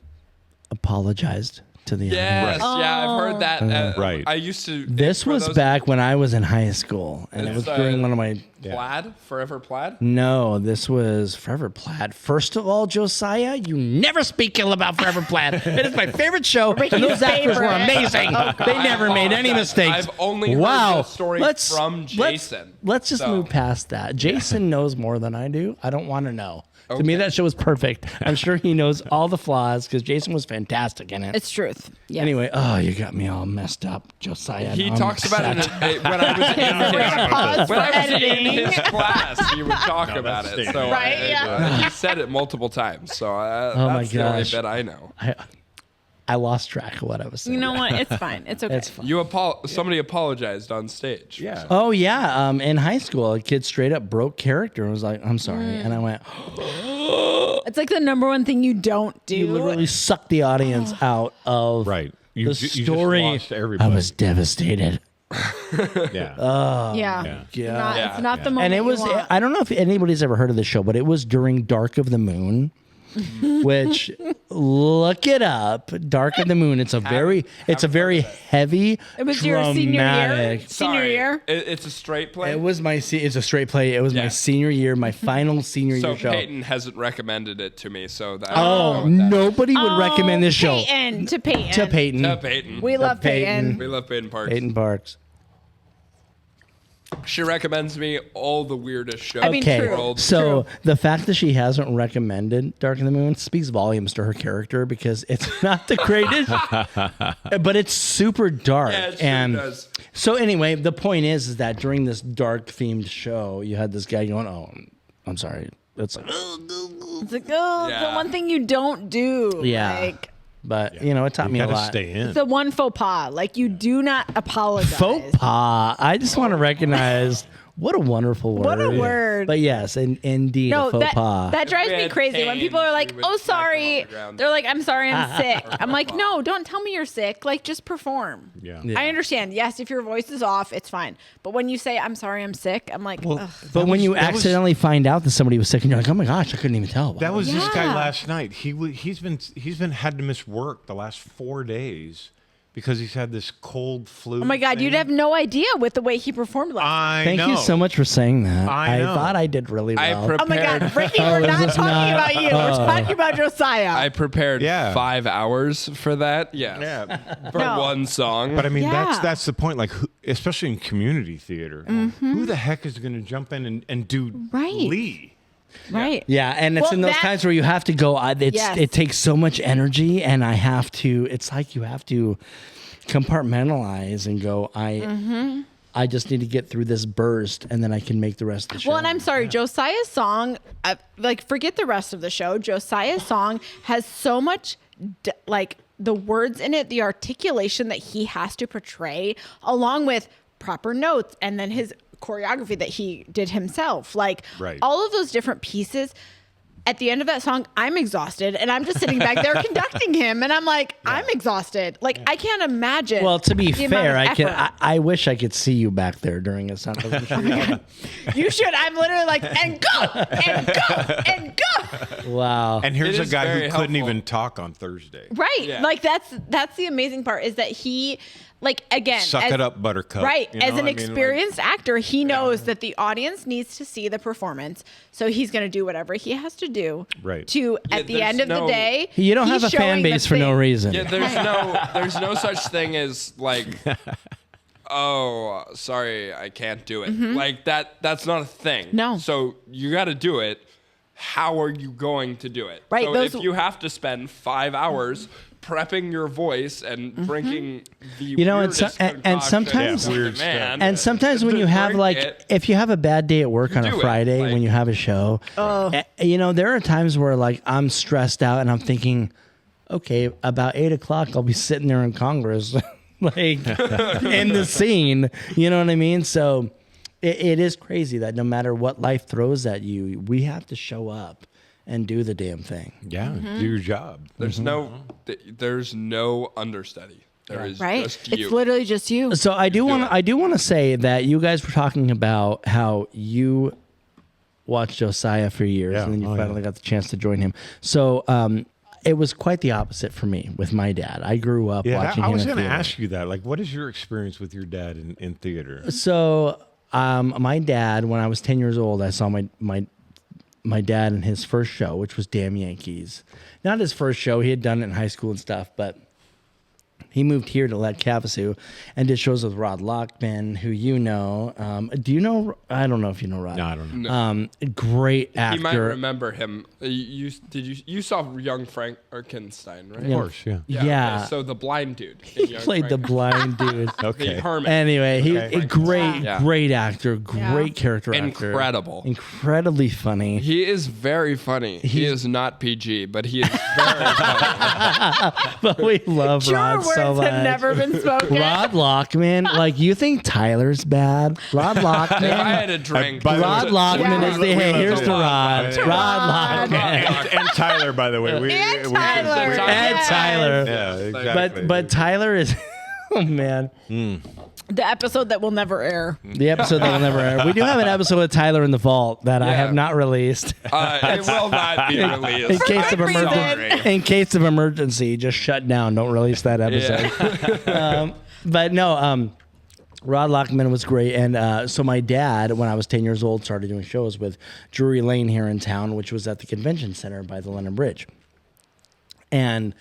apologized to the Yes, audience. yeah, I've heard that. Right. I used to. This for was those- back when I was in high school, and it was It's, during one of my. Plaid, Forever Plaid. No, this was Forever Plaid. First of all, Josiah, you never speak ill about Forever Plaid. It is my favorite show, and those actors were amazing. They never made any apologize. mistakes. I've only heard wow. this story from Jason. Let's just So- move past that. Jason knows more than I do. I don't want to know. To me, that show was perfect. I'm sure he knows all the flaws because Jason was fantastic in it. It's truth. Yeah. Anyway, you got me all messed up, Josiah. He Now I'm talks about it upset. when I was in Pause when for I was in editing. his class. He would talk about that's it. So standard. Right, yeah. he said it multiple times. So my that's the only gosh. bit I know. I lost track of what I was saying. You know what? It's fine. It's okay. It's fine. Somebody apologized on stage. Yeah. Oh yeah, in high school, a kid straight up broke character and was like, "I'm sorry," and I went, It's like the number one thing you don't do. "You literally sucked the audience out of Right. the You just story." lost I everybody. was devastated, Yeah. Yeah. yeah. Not, It's not the moment and it was. you want. I don't know if anybody's ever heard of the show, but it was during Dark of the Moon. Which look it up, Dark of the Moon. It's a very heavy. It was your senior year. dramatic- Senior Sorry, year. It's a straight play. It was it's a straight play. It was my Yeah. senior year, my final senior So year show. Peyton hasn't recommended it to me. So that, Oh, nobody would recommend this show Peyton, to Peyton. to Peyton. To Peyton. We love Peyton. We love Peyton Parks. Peyton Parks. She recommends me all the weirdest shows. I mean, Okay, true. World. so the fact that she hasn't recommended Dark of the Moon speaks volumes to her character because it's not the greatest, but it's super dark. Yeah, it sure and does. so anyway, the point is that during this dark themed show, you had this guy going, "Oh, I'm sorry." It's like, It's like, the Yeah. one thing you don't do. Yeah. Like, but it taught You me a gotta lot. stay in. the one faux pas. Like, you do not apologize. Faux pas. I just want to recognize what a wonderful word. What a word. But yes, indeed, No, a faux that, pas. that drives We me had crazy when pain, people are like, we would "Oh, smack them on sorry." the ground. They're like, "I'm sorry, I'm sick." I'm like, "No, don't tell me you're sick. Like, just perform." Yeah. Yeah. I understand. Yes, if your voice is off, it's fine. But when you say, "I'm sorry, I'm sick," I'm like, ugh. But when you that was- accidentally find out that somebody was sick, and you're like, "Oh my gosh, I couldn't even tell." That was this guy Yeah. last night. He's been had to miss work the last 4 days because he's had this cold flu. Oh my God, you'd have no idea with the way he performed last night. I Thank know. you so much for saying that. I know. thought I did really I well. Oh my God, prepared. Ricky, we're is not this talking not- about you. We're talking about Josiah. I prepared Yeah. 5 hours for that. Yes. Yeah, For No. one song. but I mean Yeah. that's the point. Like, especially in community theater, who the heck is going to jump in and do Right. Lee? right. Yeah, and it's Well, in those that- times where you have to go. Yes. It takes so much energy, and I have to. It's like you have to compartmentalize and go. I just need to get through this burst, and then I can make the rest of the show. Well, and I'm sorry, Josiah's song, forget the rest of the show. Josiah's song has so much, the words in it, the articulation that he has to portray, along with proper notes, and then his choreography that he did himself. Like, Right. all of those different pieces. At the end of that song, I'm exhausted, and I'm just sitting back there conducting him, and I'm like, I'm exhausted. Like, I can't imagine. Well, to be the amount fair, of I can. effort. I wish I could see you back there during a sound. You should. I'm literally like, and go, and go, and go. Wow. And here's It a is guy who very couldn't helpful. even talk on Thursday. Right. Yeah. Like that's the amazing part is that he, like, again, Suck as- it up, Buttercup. Right. You As know? an I mean, like- experienced actor, he knows that the audience needs to see the performance. So he's going to do whatever he has to do Right. to, at the there's end of the no- day, you don't he's have a fan showing the base for no thing. reason. Yeah, there's no such thing as like, oh, sorry, I can't do it. Like that's not a thing. Mm-hmm. No. So you got to do it. How are you going to do it? Right, So those- if you have to spend 5 hours prepping your voice and Mm-hmm. drinking the And so- weirdest and concoction sometimes- known to Weird man, And sometimes when to you have drink like, it, if you have a bad day at work on a do it, Friday like- when you have a show, there are times where like I'm stressed out and I'm thinking, okay, about 8:00, I'll be sitting there in Congress, like in the scene. You know what I mean? So it is crazy that no matter what life throws at you, we have to show up and do the damn thing. Yeah, do your job. There's no understudy. There is Right. just you. It's literally just you. So I do want to say that you guys were talking about how you watched Josiah for years, Yeah. and then you Oh, finally yeah. got the chance to join him. So it was quite the opposite for me with my dad. I grew up watching I him was in going to theater. ask you that. Like, what is your experience with your dad in theater? So my dad, when I was 10 years old, I saw my dad in his first show, which was Damn Yankees. Not his first show. He had done it in high school and stuff, but he moved here to Lake Havasu and did shows with Rod Lockman, who you know. Do you know? I don't know if you know Rod. No, I don't know. No. Great actor. You might remember him. You saw Young Frankenstein, right? Of course, yeah. Yeah. Okay, so the blind dude. He played the blind dude. the Okay. hermit. Anyway, he Okay. a great, Yeah. great actor, great character actor. Incredible. Incredibly funny. He is very funny. He is not PG, but he is very funny. But we love Your Rod words so much. have never been spoken. Rod Lockman, like you think Tyler's bad? Rod If I Lockman. had a drink. By the way, Rod Lockman Yeah. is the hey. Here's to Rod. To Rod Rod. Lockman. And Tyler, by the way. And Tyler. And Yes. Tyler. Yeah, exactly. But Tyler is. Oh man, The episode that will never air. the episode that will never air. We do have an episode of Tyler in the Vault that I Yeah. have not released. It will not be released. In case of some reason. emergency, in case of emergency, just shut down. Don't release that episode. But no, Rod Lockman was great, and so my dad, when I was 10 years old, started doing shows with Drury Lane here in town, which was at the convention center by the London Bridge, and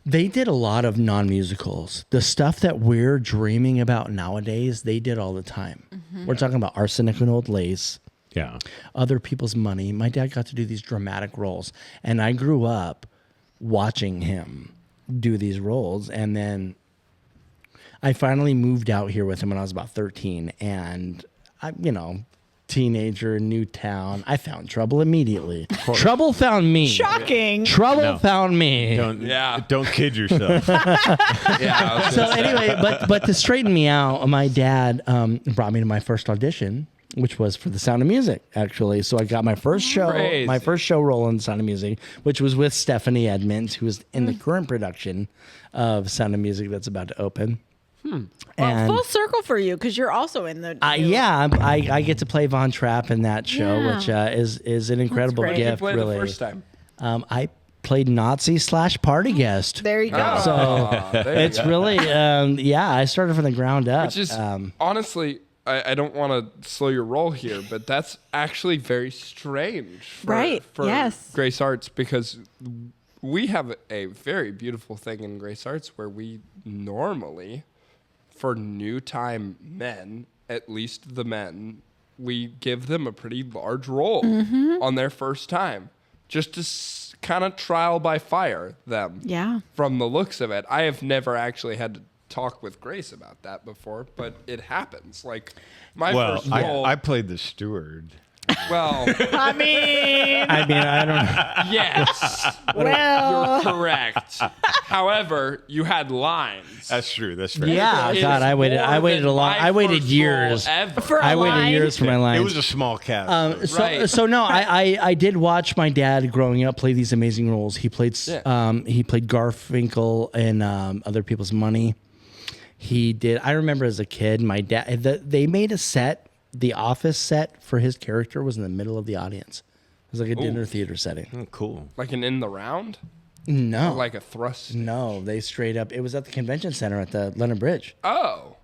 they did a lot of non-musicals. The stuff that we're dreaming about nowadays, they did all the time. We're talking about Arsenic and Old Lace, Yeah. Other People's Money. My dad got to do these dramatic roles, and I grew up watching him do these roles. And then I finally moved out here with him when I was about 13, and I, teenager, new town. I found trouble immediately. Trouble found me. Shocking. Trouble found me. Don't kid yourself. Yeah. So anyway, but to straighten me out, my dad brought me to my first audition, which was for The Sound of Music, actually. So I got my first show, Crazy. my first show role in Sound of Music, which was with Stephanie Edmonds, who is in the current production of Sound of Music that's about to open. Well, And full circle for you because you're also in the. I get to play Von Trapp in that show, Yeah. which is an incredible great. You gift. played Really, the first time. I played Nazi/party guest. There you go. So There you it's go. really, I started from the ground up. Which is honestly, I don't want to slow your roll here, but that's actually very strange for, Right, for yes. Grace Arts, because we have a very beautiful thing in Grace Arts where we normally, for new time men, at least the men, we give them a pretty large role on their first time, just to kind of trial by fire them. Yeah. From the looks of it, I have never actually had to talk with Grace about that before, but it happens. Like my first role. I played the steward. Well, I mean, I don't know. yes, well, you're correct. However, you had lines. That's true. That's fair. Yeah, It God, is I waited more a than long. my I waited first years. role ever. For a I waited line? years for my lines. It was a small cast. So, Right. so no, I did watch my dad growing up play these amazing roles. He played Garfinkel in Other People's Money. He did. I remember as a kid, my dad. They made a set. The office set for his character was in the middle of the audience. It was like a dinner theater setting. Oh, cool. Like an in the round, No, like a thrust. no, they straight up. It was at the convention center at the London Bridge. Oh,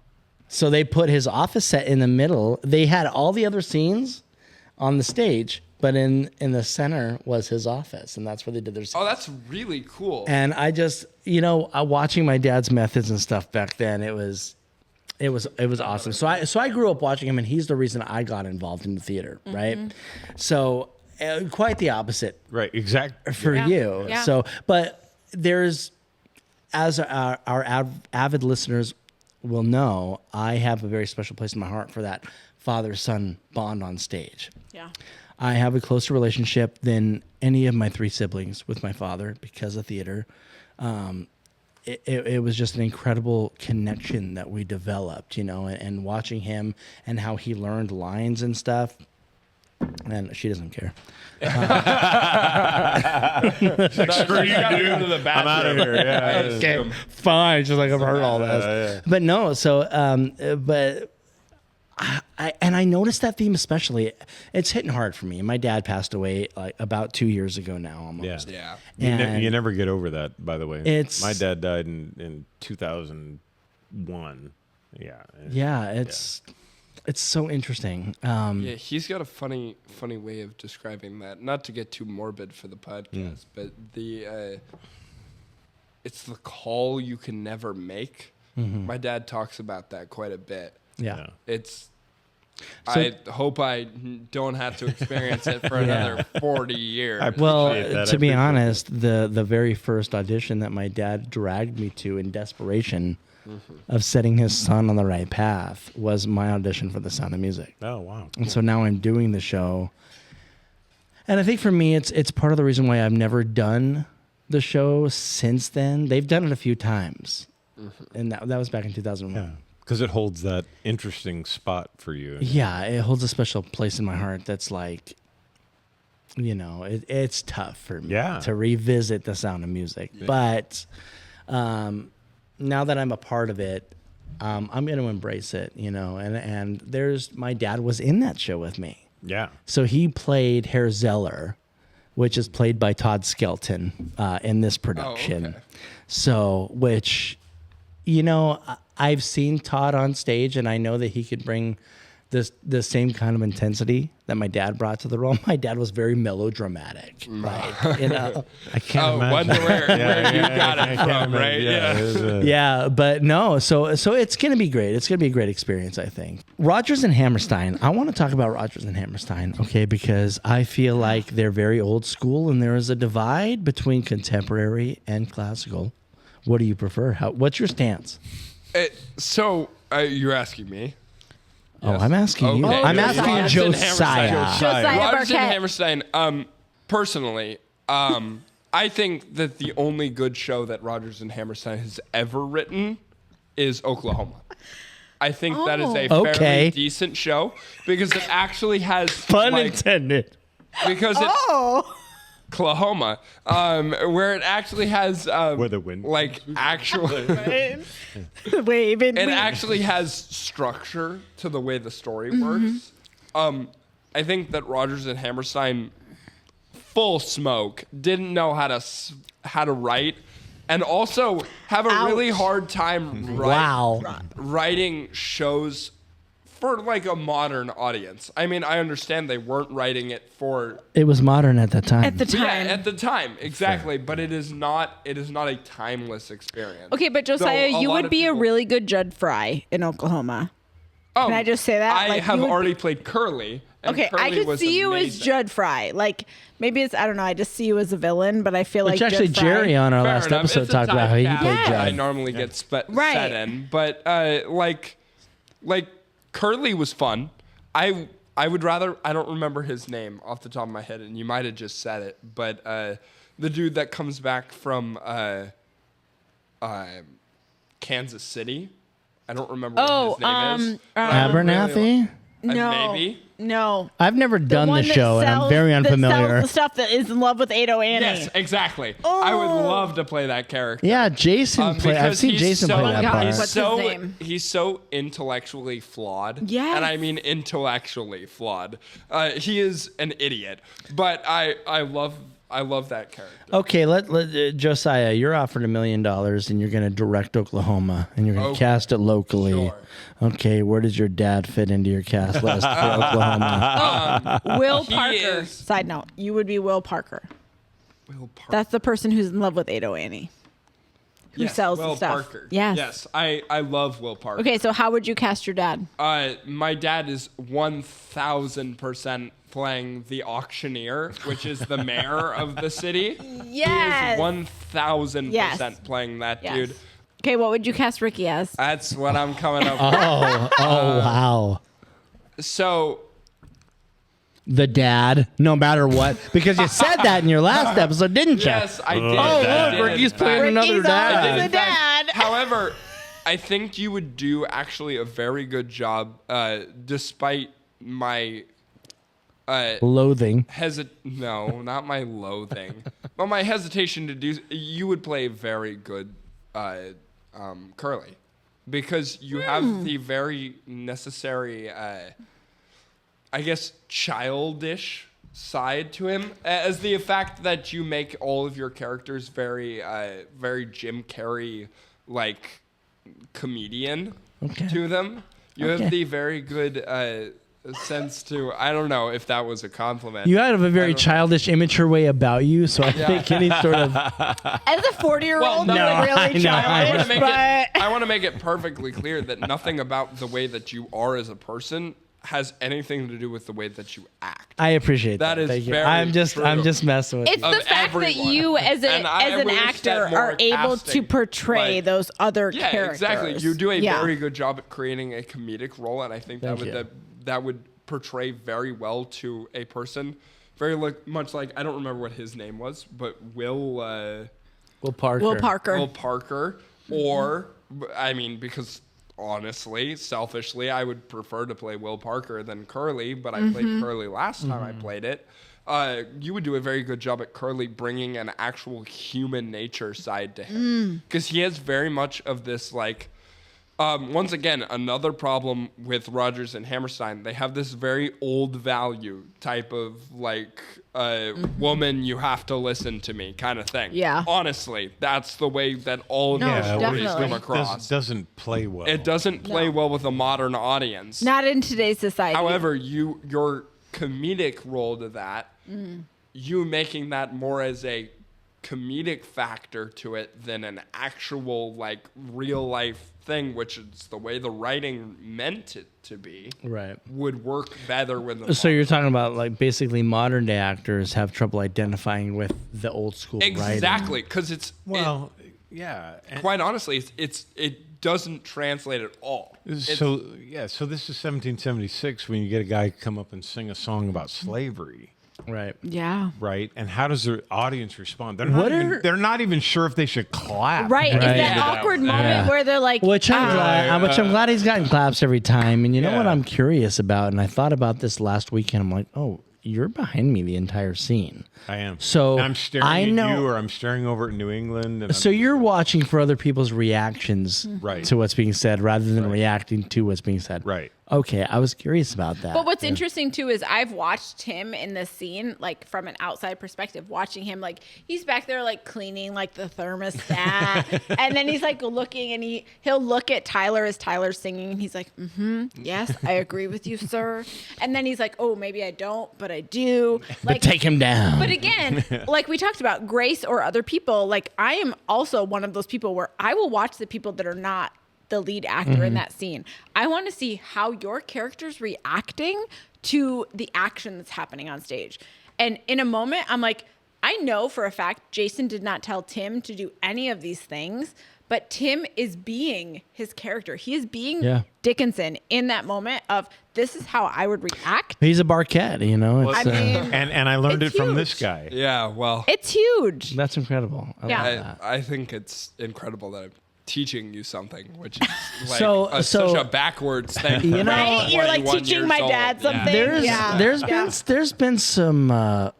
So they put his office set in the middle. They had all the other scenes on the stage, but in the center was his office, and that's where they did their scenes. oh, that's really cool. And I just, watching my dad's methods and stuff back then, it was awesome. So I grew up watching him, and he's the reason I got involved in the theater, right? So quite the opposite Right. Exactly. for you. Yeah. So, but there's, as our avid listeners will know, I have a very special place in my heart for that father-son bond on stage. yeah. I have a closer relationship than any of my three siblings with my father because of theater. it was just an incredible connection that we developed, and watching him and how he learned lines and stuff. And she doesn't care. Screw you, dude. I'm out of here. Yeah. Okay, fine. She's like, I've heard all this. Yeah. But no, but I noticed that theme especially. It's hitting hard for me. My dad passed away like about 2 years ago now, almost. Yeah. You never get over that, by the way. My dad died in 2001. Yeah. Yeah, it's so interesting. Yeah, he's got a funny way of describing that. Not to get too morbid for the podcast, but it's the call you can never make. My dad talks about that quite a bit. Yeah. I hope I don't have to experience it for another 40 years. Well, to be honest, the very first audition that my dad dragged me to in desperation of setting his son on the right path was my audition for The Sound of Music. Oh, wow. And so now I'm doing the show. And I think for me, it's part of the reason why I've never done the show since then. They've done it a few times. And that was back in 2001. Yeah. Because it holds that interesting spot for you. Yeah, it holds a special place in my heart that's like, it's tough for me to revisit The Sound of Music. Yeah. But now that I'm a part of it, I'm going to embrace it, and my dad was in that show with me. Yeah. So he played Herr Zeller, which is played by Todd Skelton in this production. Oh, okay. So, which, I've seen Todd on stage, and I know that he could bring the same kind of intensity that my dad brought to the role. My dad was very melodramatic. Like, I can't imagine. Wonder where you got it from, right? Yeah, but no. So it's going to be great. It's going to be a great experience, I think. Rodgers and Hammerstein. I want to talk about Rodgers and Hammerstein, okay, because I feel like they're very old school, and there is a divide between contemporary and classical. What do you prefer? What's your stance? You're asking me? Oh, I'm asking you. Okay. I'm asking Josiah. Rodgers and Hammerstein. Personally, I think that the only good show that Rodgers and Hammerstein has ever written is Oklahoma. I think that is a fairly decent show because it actually has pun intended. Because it Oklahoma, where it actually has where the wind it actually has structure to the way the story works. I think that Rodgers and Hammerstein, full smoke, didn't know how to write, and also have a really hard time writing shows for like a modern audience. I mean, I understand they weren't writing it for. It was modern at the time. At the time. Yeah, at the time, exactly. Fair. But it is not a timeless experience. Okay, but Josiah, you would be a really good Judd Fry in Oklahoma. Can I just say that? I have already played Curly. Okay, Curly I could see you as Judd Fry. Like, maybe it's, I don't know, I just see you as a villain, but I feel like actually Judd Fry. Jerry on our last episode talked about how he played Judd. I normally get set in, but like Curly was fun. I would rather, I don't remember his name off the top of my head, and you might have just said it, but the dude that comes back from Kansas City, I don't remember what his name is. Abernathy? No. Maybe? No. I've never done the show, and I'm very unfamiliar. That sells the stuff that is in love with Ado Annie. Yes, exactly. I would love to play that character. Yeah, Jason played. I've seen Jason play that part. What's his name? He's so intellectually flawed. Yes. And I mean intellectually flawed. He is an idiot. But I love that character. Okay, let Josiah, you're offered $1 million, and you're going to direct Oklahoma, and you're going to cast it locally. Sure. Okay, where does your dad fit into your cast list for Oklahoma? Will Parker. Side note, you would be Will Parker. Will Parker. That's the person who's in love with Ado Annie. Who sells Will the stuff. Parker. Yes. Yes, I love Will Parker. Okay, so how would you cast your dad? My dad is 1,000% playing the auctioneer, which is the mayor of the city. Yes. He is 1,000% playing that dude. Okay, what would you cast Ricky as? That's what I'm coming up with. Oh, wow. So the dad, no matter what, because you said that in your last episode, didn't you? Yes, I did. Oh, I look, did, Ricky's in playing fact. another Ricky's dad. always a dad. However, I think you would do actually a very good job, despite my Loathing. no, not my loathing, but my hesitation to do. You would play very good Curly, because you have the very necessary, I guess, childish side to him, as the fact that you make all of your characters very, very Jim Carrey like comedian to them. You have the very good sense to. I don't know if that was a compliment. You have a very childish, immature way about you, so I think any sort of... As a 40-year-old, Well, no, you're I really know. childish, but I want to make it perfectly clear that nothing about the way that you are as a person has anything to do with the way that you act. I appreciate that. That is Thank you. very I'm just true. messing with it's you. the Of fact that everyone. you, as And I an wish actor, that more are able to casting, portray like- those other Yeah, characters. exactly. You do a Yeah. very good job at creating a comedic role, and I think Thank you. that would portray very well to a person. Very much like, I don't remember what his name was, but Will Parker. Will Parker. Will Parker, or I mean, because honestly, selfishly, I would prefer to play Will Parker than Curly, but I played Curly last time I played it. You would do a very good job at Curly bringing an actual human nature side to him, because he has very much of this like. Once again, another problem with Rogers and Hammerstein, they have this very old value type of like woman, you have to listen to me kind of thing. Yeah. Honestly, that's the way that all of No, these stories definitely. come across. Doesn't play well. It doesn't play well with a modern audience. Not in today's society. However, your comedic role to that, you making that more as a comedic factor to it than an actual like real life thing, which is the way the writing meant it to be, Right. would work better with the So you're talking about like basically modern day actors have trouble identifying with the old school writing. exactly, because it's yeah. And quite honestly, it doesn't translate at all. so this is 1776 when you get a guy come up and sing a song about slavery. Right. Yeah. Right, and how does the audience respond? They're not even sure if they should clap. Right. It's Right. that Yeah. awkward moment Yeah. where they're like, Which I'm glad he's gotten claps every time. And you know what Yeah. I'm curious about? And I thought about this last weekend. I'm like, oh, you're behind me the entire scene. I am. So And I'm staring I at know- you, or I'm staring over at New England. And So you're watching for other people's reactions Right. to what's being said rather than reacting to what's being said. Right. Okay, I was curious about that. But what's interesting too is I've watched him in this scene, like from an outside perspective, watching him like he's back there like cleaning like the thermostat, and then he's like looking, and he'll look at Tyler as Tyler's singing, and he's like, yes, I agree with you, sir. And then he's like, oh, maybe I don't, but I do. Like, But take him down. But again, like we talked about, Grace or other people, like I am also one of those people where I will watch the people that are not the lead actor in that scene. I want to see how your character's reacting to the action that's happening on stage. And in a moment, I'm like, I know for a fact Jason did not tell Tim to do any of these things, but Tim is being his character. He is being Dickinson in that moment of, this is how I would react. He's a Barkett, you know. It's, I mean, and I learned it It's from this huge. guy. Yeah, well, it's huge. that's incredible. I Yeah. love that. I think it's incredible that I'm teaching you something, which is like So- such a backwards thing. You know- Right? You're like 21 teaching years my old. dad something. There's been some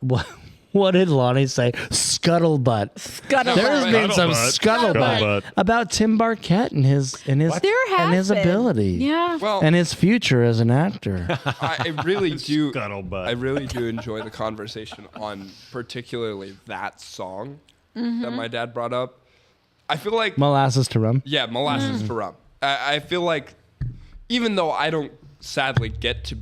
what did Lonnie say? Scuttlebutt. Scuttlebutt. There's been some Scuttlebutt. scuttlebutt about Tim Barkett and his There has and his been. ability. Yeah. Well, And his future as an actor. I really do. Scuttlebutt. I really do enjoy the conversation on particularly that song that my dad brought up. I feel like Molasses to rum. yeah, molasses to rum. I feel like even though I don't sadly get to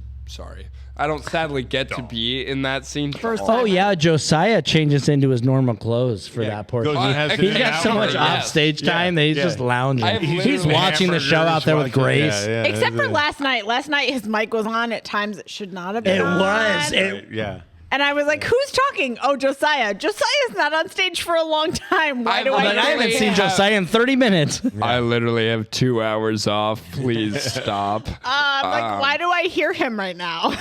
be in that scene. Oh yeah, Josiah changes into his normal clothes for Yeah, that portion. goes and has He's He's to got hang so out much with Yeah. off stage time that he's just lounging. I have He's literally watching the show out there with hamburgers, Grace. yeah, Except for last night. Last night his mic was on at times it should not have been It on. was. Yeah. And I was like, who's talking? Oh, Josiah. Josiah's not on stage for a long time. Why do I'm I Like, I haven't literally seen have- Josiah in 30 minutes. I literally have 2 hours off. Please stop. like, why do I hear him right now?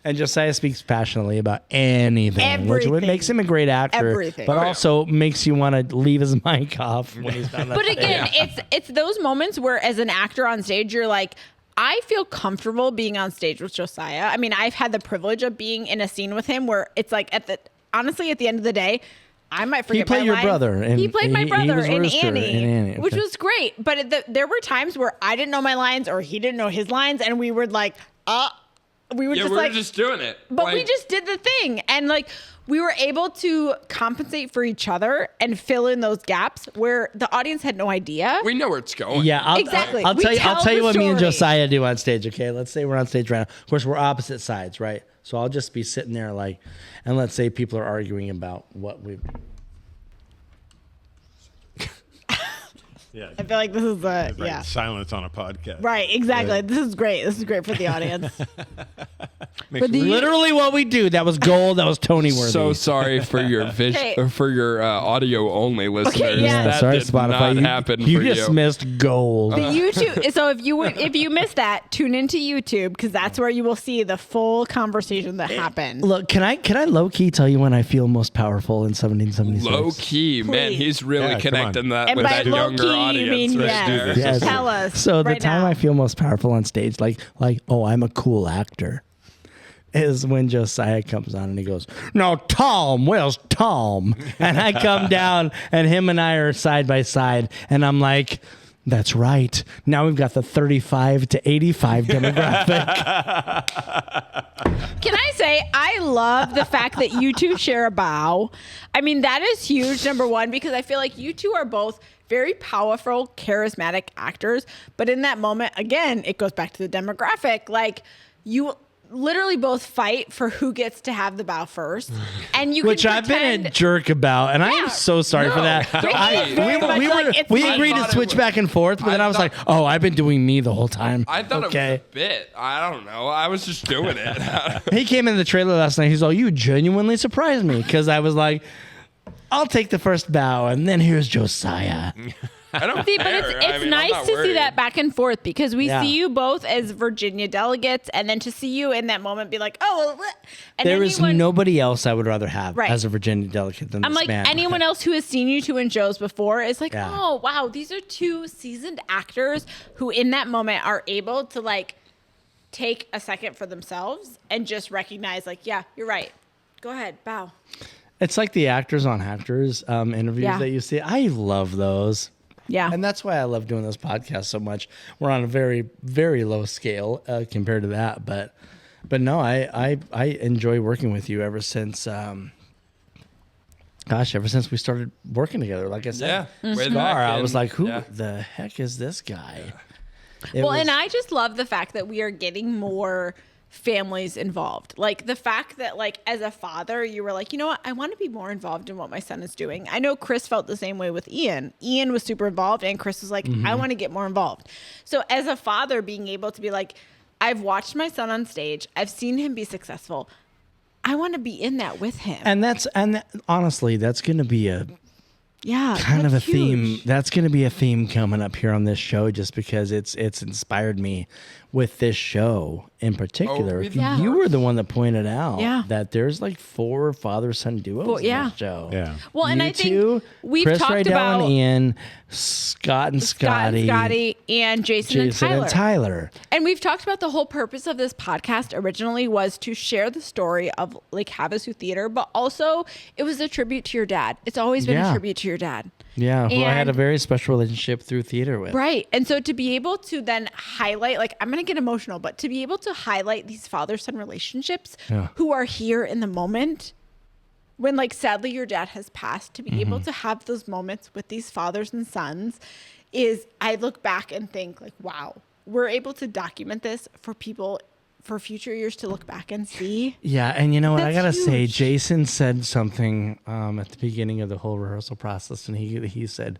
And Josiah speaks passionately about anything, which Everything. makes him a great actor, Everything. but Oh, yeah. also makes you want to leave his mic off when he's done that. But again, it's those moments where as an actor on stage, you're like, I feel comfortable being on stage with Josiah. I mean, I've had the privilege of being in a scene with him where it's like honestly, at the end of the day, I might forget played my your line. brother He played my he brother was in Rooster Annie, which Okay. was great. But there were times where I didn't know my lines or he didn't know his lines, and we were like, we were Yeah, just we like, were just doing it. but we Like, just did the thing, and like we were able to compensate for each other and fill in those gaps where the audience had no idea. we know where it's going. Yeah, Exactly. I'll We tell you. tell I'll tell you the what me and story. Josiah do on stage. Okay, let's say we're on stage right now. Of course, we're opposite sides, right? So I'll just be sitting there like, and let's say people are arguing about what we. Yeah. I feel like this is Right, yeah. silence on a podcast. Right, exactly. This is great. This is great for the audience. Makes But the- me- Literally what we do. That was gold. That was Tony worthy. So sorry for your Okay. for your audio only listeners. yeah. That sorry, did Spotify. not you, happen you for just you. missed gold. The YouTube. So if you missed that, tune into YouTube because that's where you will see the full conversation that happened. Look, can I low key tell you when I feel most powerful in 1776? Low key, man. Please. He's really Yeah, come connecting on. that And with by that low younger key, you audience. mean right yes. there. Yes. Tell us. So the right time now. I feel most powerful on stage, like oh, I'm a cool actor, is when Josiah comes on and he goes, "No, Tom, where's Tom?" And I come down and him and I are side by side, and I'm like, "That's right. Now we've got the 35 to 85 demographic." Can I say I love the fact that you two share a bow? I mean, that is huge, number one, because I feel like you two are both very powerful, charismatic actors. But in that moment, again, it goes back to the demographic. Like, you literally both fight for who gets to have the bow first. And you Which can I've been a pretend- jerk about, and I Yeah. am so sorry for No, that. don't I- be. Very we much we, like were, it's we me. agreed I to thought it switch was- back and forth, but then I was thought- like, "Oh, I've been doing me the whole time." I thought okay. it was a bit. I don't know. I was just doing it. He came in the trailer last night. He's all, "You genuinely surprised me," because I was like, "I'll take the first bow," and then here's Josiah. I don't See, but care. it's I mean, I'm nice not to see worried. that back and forth because we Yeah. see you both as Virginia delegates, and then to see you in that moment be like, "Oh," well, and There then is anyone- nobody else I would rather have Right. as a Virginia delegate than I'm this like man. anyone else who has seen you two in shows before is like, Yeah. "Oh, wow, these are two seasoned actors who, in that moment, are able to like take a second for themselves and just recognize, like, yeah, you're right. Go ahead, bow." It's like the actors on actors interviews Yeah. that you see. I love those. Yeah, And that's why I love doing this podcast so much. We're on a very, very low scale compared to that, but no, I enjoy working with you ever since. Ever since we started working together, like I said, Yeah. Way Scar, back I in- was like, "Who yeah. the heck is this guy?" It well, was- and I just love the fact that we are getting more families involved. Like the fact that like as a father, you were like, you know what? I want to be more involved in what my son is doing. I know Chris felt the same way with Ian. Ian was super involved and Chris was like, I want to get more involved. So as a father, being able to be like, I've watched my son on stage. I've seen him be successful. I want to be in that with him. and honestly, that's going to be a yeah, kind of a that's theme. huge. That's going to be a theme coming up here on this show, just because it's inspired me with this show in particular. really? Yeah. You were the one that pointed out Yeah. that there's like 4 father-son duos Well, in yeah. this show. Yeah. Well, and You I think two, we've Chris talked Rydell about and Ian, Scott and Scotty, and Jason and Tyler. And we've talked about the whole purpose of this podcast originally was to share the story of Lake Havasu Theater, but also it was a tribute to your dad. It's always been Yeah. a tribute to your dad. Yeah, who I had And- a very special relationship through theater with. Right. And so to be able to then highlight, like, I'm going to get emotional, but to be able to highlight these father-son relationships Yeah. who are here in the moment when, like, sadly your dad has passed, to be able to have those moments with these fathers and sons is, I look back and think, like, wow, we're able to document this for people for future years to look back and see. Yeah, and you know what? I That's gotta say, huge. Jason said something at the beginning of the whole rehearsal process, and he said,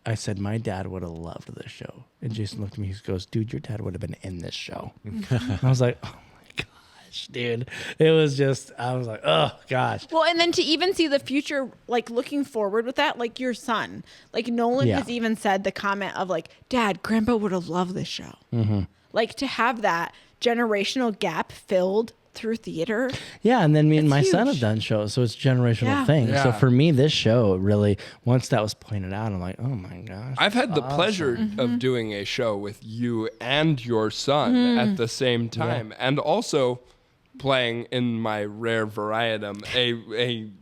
I said, my dad would have loved this show. And Jason looked at me, he goes, "Dude, your dad would have been in this show." And I was like, "Oh my gosh, dude!" It was just, I was like, "Oh gosh." Well, and then to even see the future, like looking forward with that, like your son, like Nolan Yeah. has even said the comment of like, "Dad, Grandpa would have loved this show." like to have that generational gap filled through theater. Yeah, and then me and It's my son huge. have done shows, so it's a generational Yeah. thing. So Yeah. for me, this show really, once that was pointed out, I'm like, oh my gosh. I've had the pleasure Mm-hmm. of doing a show with you and your son at the same time, and also playing in my rare varietum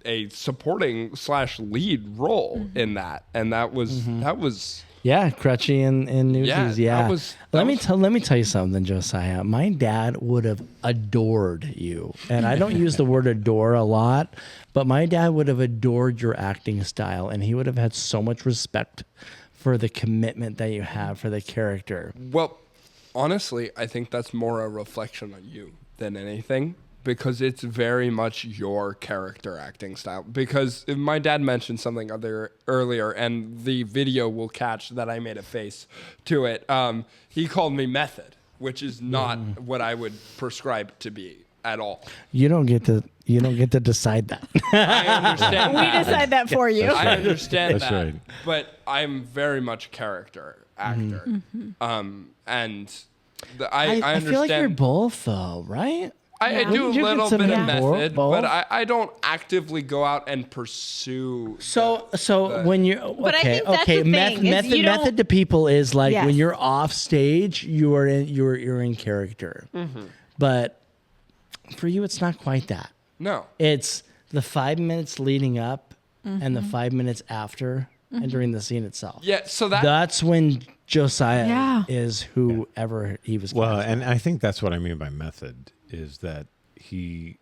a supporting / lead role in that, and that was Yeah, Crutchy and Newsies. Yeah, Yeah, that was- let me tell you something, Josiah. My dad would have adored you, and I don't use the word adore a lot, but my dad would have adored your acting style, and he would have had so much respect for the commitment that you have for the character. Well, honestly, I think that's more a reflection on you than anything, because it's very much your character acting style. Because my dad mentioned something earlier, and the video will catch that I made a face to it. He called me method, which is not what I would prescribe to be at all. You don't get to decide that. I understand We that. decide that for you. I understand That's that, right. but I'm very much a character actor, and I understand. feel like you're both, though, right? I do a Would you little bit consider of method, both? but I don't actively go out and pursue. So when you're But I think that's the thing, is method you don't- method to people is like Yes. when you're off stage, you're in character. But for you, it's not quite that. No, It's the 5 minutes leading up and the 5 minutes after and during the scene itself. yeah. So that That's when Josiah Yeah. is whoever he was. Well, cast. and I think that's what I mean by method is that he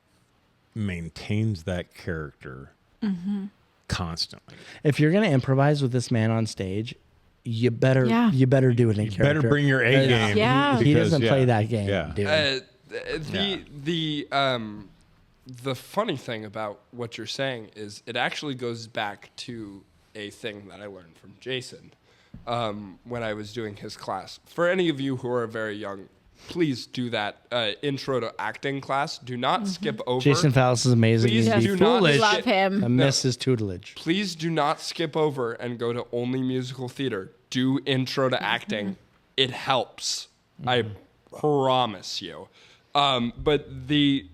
maintains that character constantly. if you're gonna improvise with this man on stage, you better Yeah. do it in character. Better bring your A game. Yeah. He because, doesn't play that game, Yeah. dude. the funny thing about what you're saying is it actually goes back to a thing that I learned from Jason when I was doing his class. For any of you who are very young, please do that intro to acting class. Do not skip over. Jason Fallis is amazing. Please You'd be do not foolish Love him. to miss his tutelage. Please do not skip over and go to only musical theater. Do intro to acting. It helps. I promise you. But the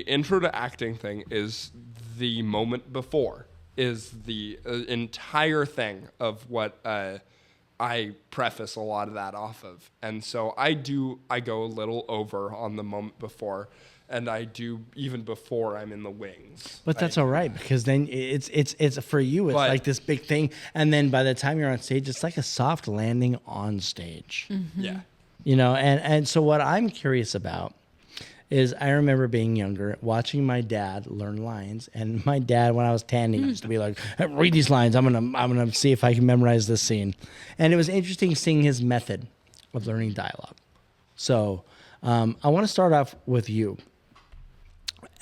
intro to acting thing is the moment before, is the entire thing of what I preface a lot of that off of. And so I go a little over on the moment before, and I do even before I'm in the wings. But that's all right, because then it's for you. It's But- like this big thing, and then by the time you're on stage, it's like a soft landing on stage. Yeah. You know, and so what I'm curious about is I remember being younger, watching my dad learn lines, and my dad, when I was 10, he used to be like, "Hey, read these lines. I'm gonna see if I can memorize this scene," and it was interesting seeing his method of learning dialogue. So I want to start off with you,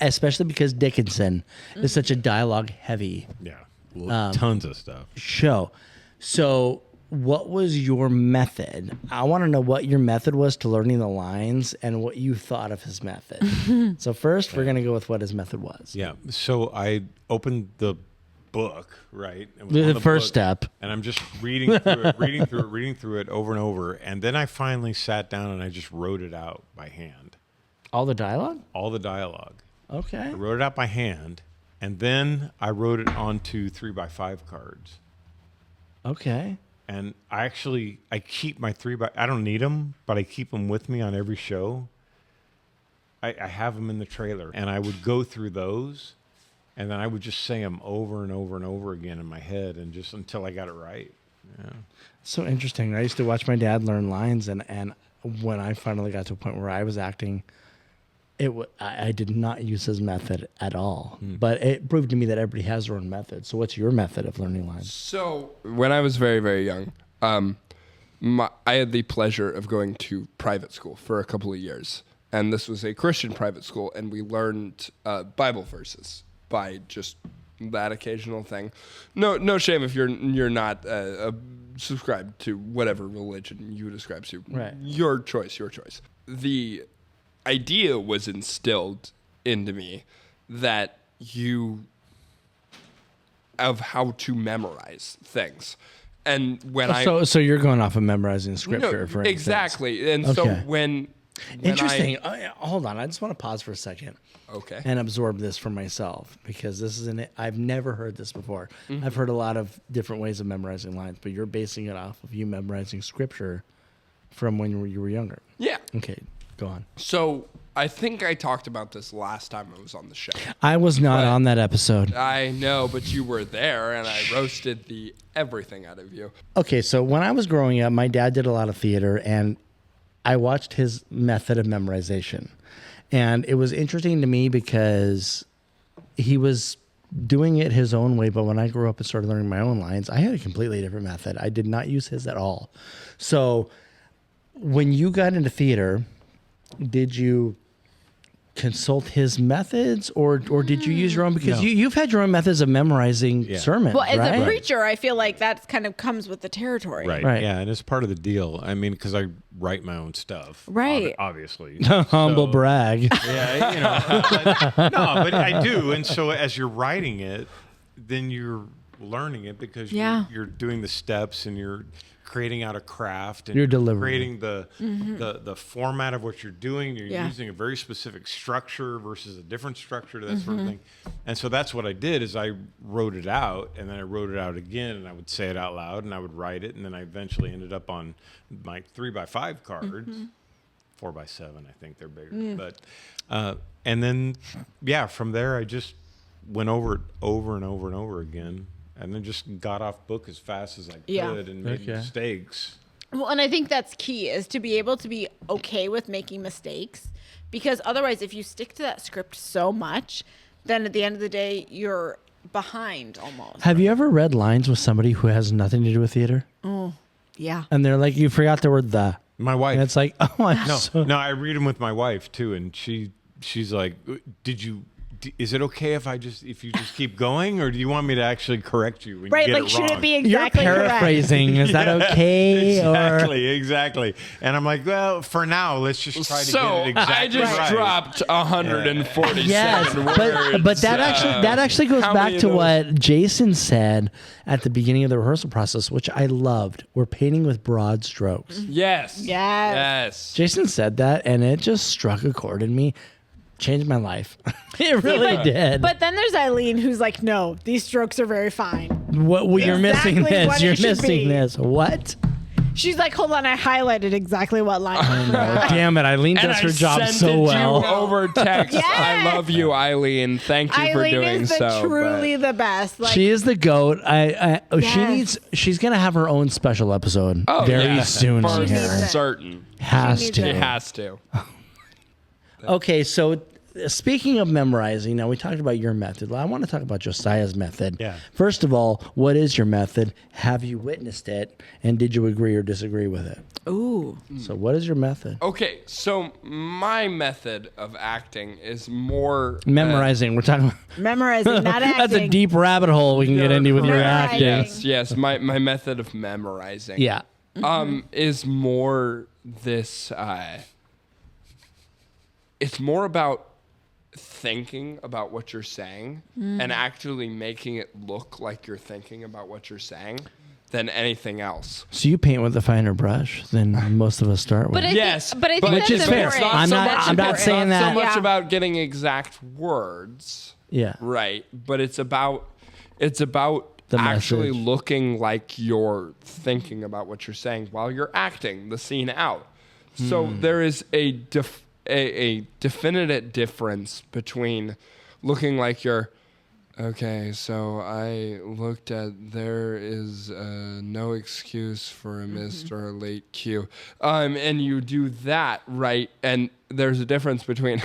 especially because Dickinson is such a dialogue heavy Yeah. Tons of stuff. show. So what was your method? I want to know what your method was to learning the lines and what you thought of his method. So first, we're going to go with what his method was. Yeah. So I opened the book, right? It was The on first book, step. And I'm just reading through it, reading through it over and over. And then I finally sat down and I just wrote it out by hand. All the dialogue? All the dialogue. Okay. I wrote it out by hand. And then I wrote it onto 3x5 cards. Okay. And I keep my I don't need them, but I keep them with me on every show. I have them in the trailer, and I would go through those, and then I would just say them over and over and over again in my head, and just until I got it right. Yeah. So interesting. I used to watch my dad learn lines, and when I finally got to a point where I was acting, I did not use his method at all. But it proved to me that everybody has their own method. So what's your method of learning lines? So when I was very, very young, I had the pleasure of going to private school for a couple of years. And this was a Christian private school, and we learned Bible verses by just that occasional thing. No shame if you're not subscribed to whatever religion you ascribe to. Right. Your choice. The idea was instilled into me of how to memorize things. And when So you're going off of memorizing scripture, for instance. exactly. And so Okay. when Interesting. Hold on. I just want to pause for a second. Okay. And absorb this for myself, because this is I've never heard this before. I've heard a lot of different ways of memorizing lines, but you're basing it off of you memorizing scripture from when you were younger. Yeah. Okay, go on. So I think I talked about this last time I was on the show. I was not on that episode. I know, but you were there, and I roasted the everything out of you. Okay, so when I was growing up, my dad did a lot of theater, and I watched his method of memorization. And it was interesting to me because he was doing it his own way. But when I grew up and started learning my own lines, I had a completely different method. I did not use his at all. So when you got into theater, did you consult his methods, or did you use your own? Because No. you've had your own methods of memorizing sermons, Well, as right? a preacher, I feel like that kind of comes with the territory. Right. Right. Yeah, and it's part of the deal. I mean, because I write my own stuff. Right. Obviously. Humble So- brag. Yeah, you know. No, but I do. And so as you're writing it, then you're learning it because Yeah. you're doing the steps and you're creating out a craft and You're delivering. creating the format of what you're doing. You're Yeah. using a very specific structure versus a different structure, that sort of thing. And so that's what I did is I wrote it out, and then I wrote it out again, and I would say it out loud, and I would write it, and then I eventually ended up on my 3x5 cards. 4x7, I think they're bigger. But and then from there I just went over it over and over and over again, and then just got off book as fast as I could Yeah. and made Okay. mistakes. Well, and I think that's key, is to be able to be okay with making mistakes, because otherwise, if you stick to that script so much, then at the end of the day, you're behind almost. Have you ever read lines with somebody who has nothing to do with theater? Yeah. And they're like, you forgot the word the. My wife. And it's like, oh, I'm no, so... no, I read them with my wife too, and she's like, is it okay if you just keep going, or do you want me to actually correct you when Right, you get like it should wrong? it be You're exactly correct? paraphrasing. Is that okay? Exactly. And I'm like, well, for now, let's just try to So get it exactly I just right. dropped 147 Yes, words. but that actually goes how back many to of those- what Jason said at the beginning of the rehearsal process, which I loved. We're painting with broad strokes. Yes. Yes. Yes. Jason said that, and it just struck a chord in me. Changed my life. It really did. But then there's Eileen, who's like, no, these strokes are very fine. what you're missing Exactly this. what You're it should missing be. this. What? She's like, hold on, I highlighted exactly what line. Oh, damn it. Eileen And does I her job sent so it well. you over text. Yes. I love you, Eileen. Thank you for Eileen doing is the so. truly the best. Like, She is the goat. Yes. She's gonna have her own special episode very yeah. soon For on needs here. it. certain. Has needs to. It has to. Okay, so speaking of memorizing, now we talked about your method. I want to talk about Josiah's method. Yeah. First of all, what is your method? Have you witnessed it? And did you agree or disagree with it? ooh. So what is your method? Okay, so my method of acting is more Memorizing. We're talking about Memorizing, not acting. that's a deep rabbit hole we can get into with your Memorizing. acting. Yes. My method of memorizing. Yeah. Is more this. It's more about thinking about what you're saying and actually making it look like you're thinking about what you're saying than anything else. So you paint with a finer brush than most of us start with. But I Yes, think, but I think but- that's Which is fair. important. I'm not important. saying Not that- so much Yeah. about getting exact words, yeah. right? But it's about The actually message. looking like you're thinking about what you're saying while you're acting the scene out. So there is a definite difference between looking like you're okay. So I looked at there is no excuse for a missed or a late cue, and you do that right, and there's a difference between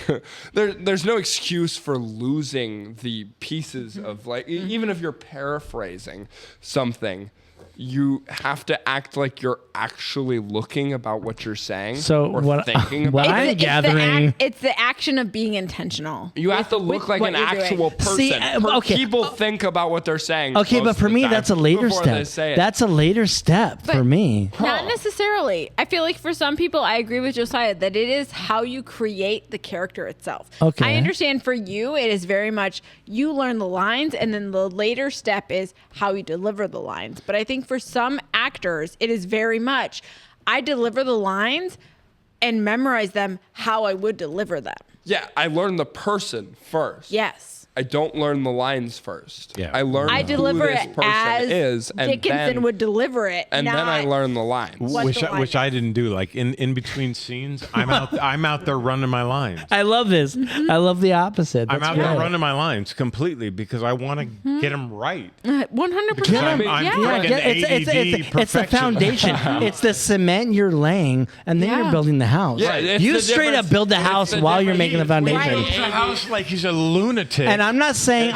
there's no excuse for losing the pieces of like even if you're paraphrasing something. You have to act like you're actually looking about what you're saying So or what- thinking what about I'm it. gathering- It's the action of being intentional. You have to with look like what an you're doing. actual person. See, okay. People think about what they're saying. Okay, most but of for the me, time that's a later before they step. say it. That's a later step for But- me. Not necessarily. I feel like for some people, I agree with Josiah that it is how you create the character itself. Okay. I understand for you, it is very much you learn the lines, and then the later step is how you deliver the lines. But I think think for some actors, it is very much, I deliver the lines and memorize them how I would deliver them. Yeah, I learn the person first. Yes. I don't learn the lines first. Yeah. I learn I who deliver this it person as is, and Dickinson then, would deliver it. and then I learn the lines. What Which the line which I didn't do. Like in between scenes, I'm out there running my lines. I love this. I love the opposite. I'm That's out great. there running my lines completely because I want to get them right. 100%. Because I'm yeah. freaking ADD it's the perfection. foundation. It's the cement you're laying, and then Yeah. you're building the house. Yeah, it's You the straight difference- up build the it's house the while you're difference- making the foundation. Right. Builds a house like he's a lunatic. And I'm not saying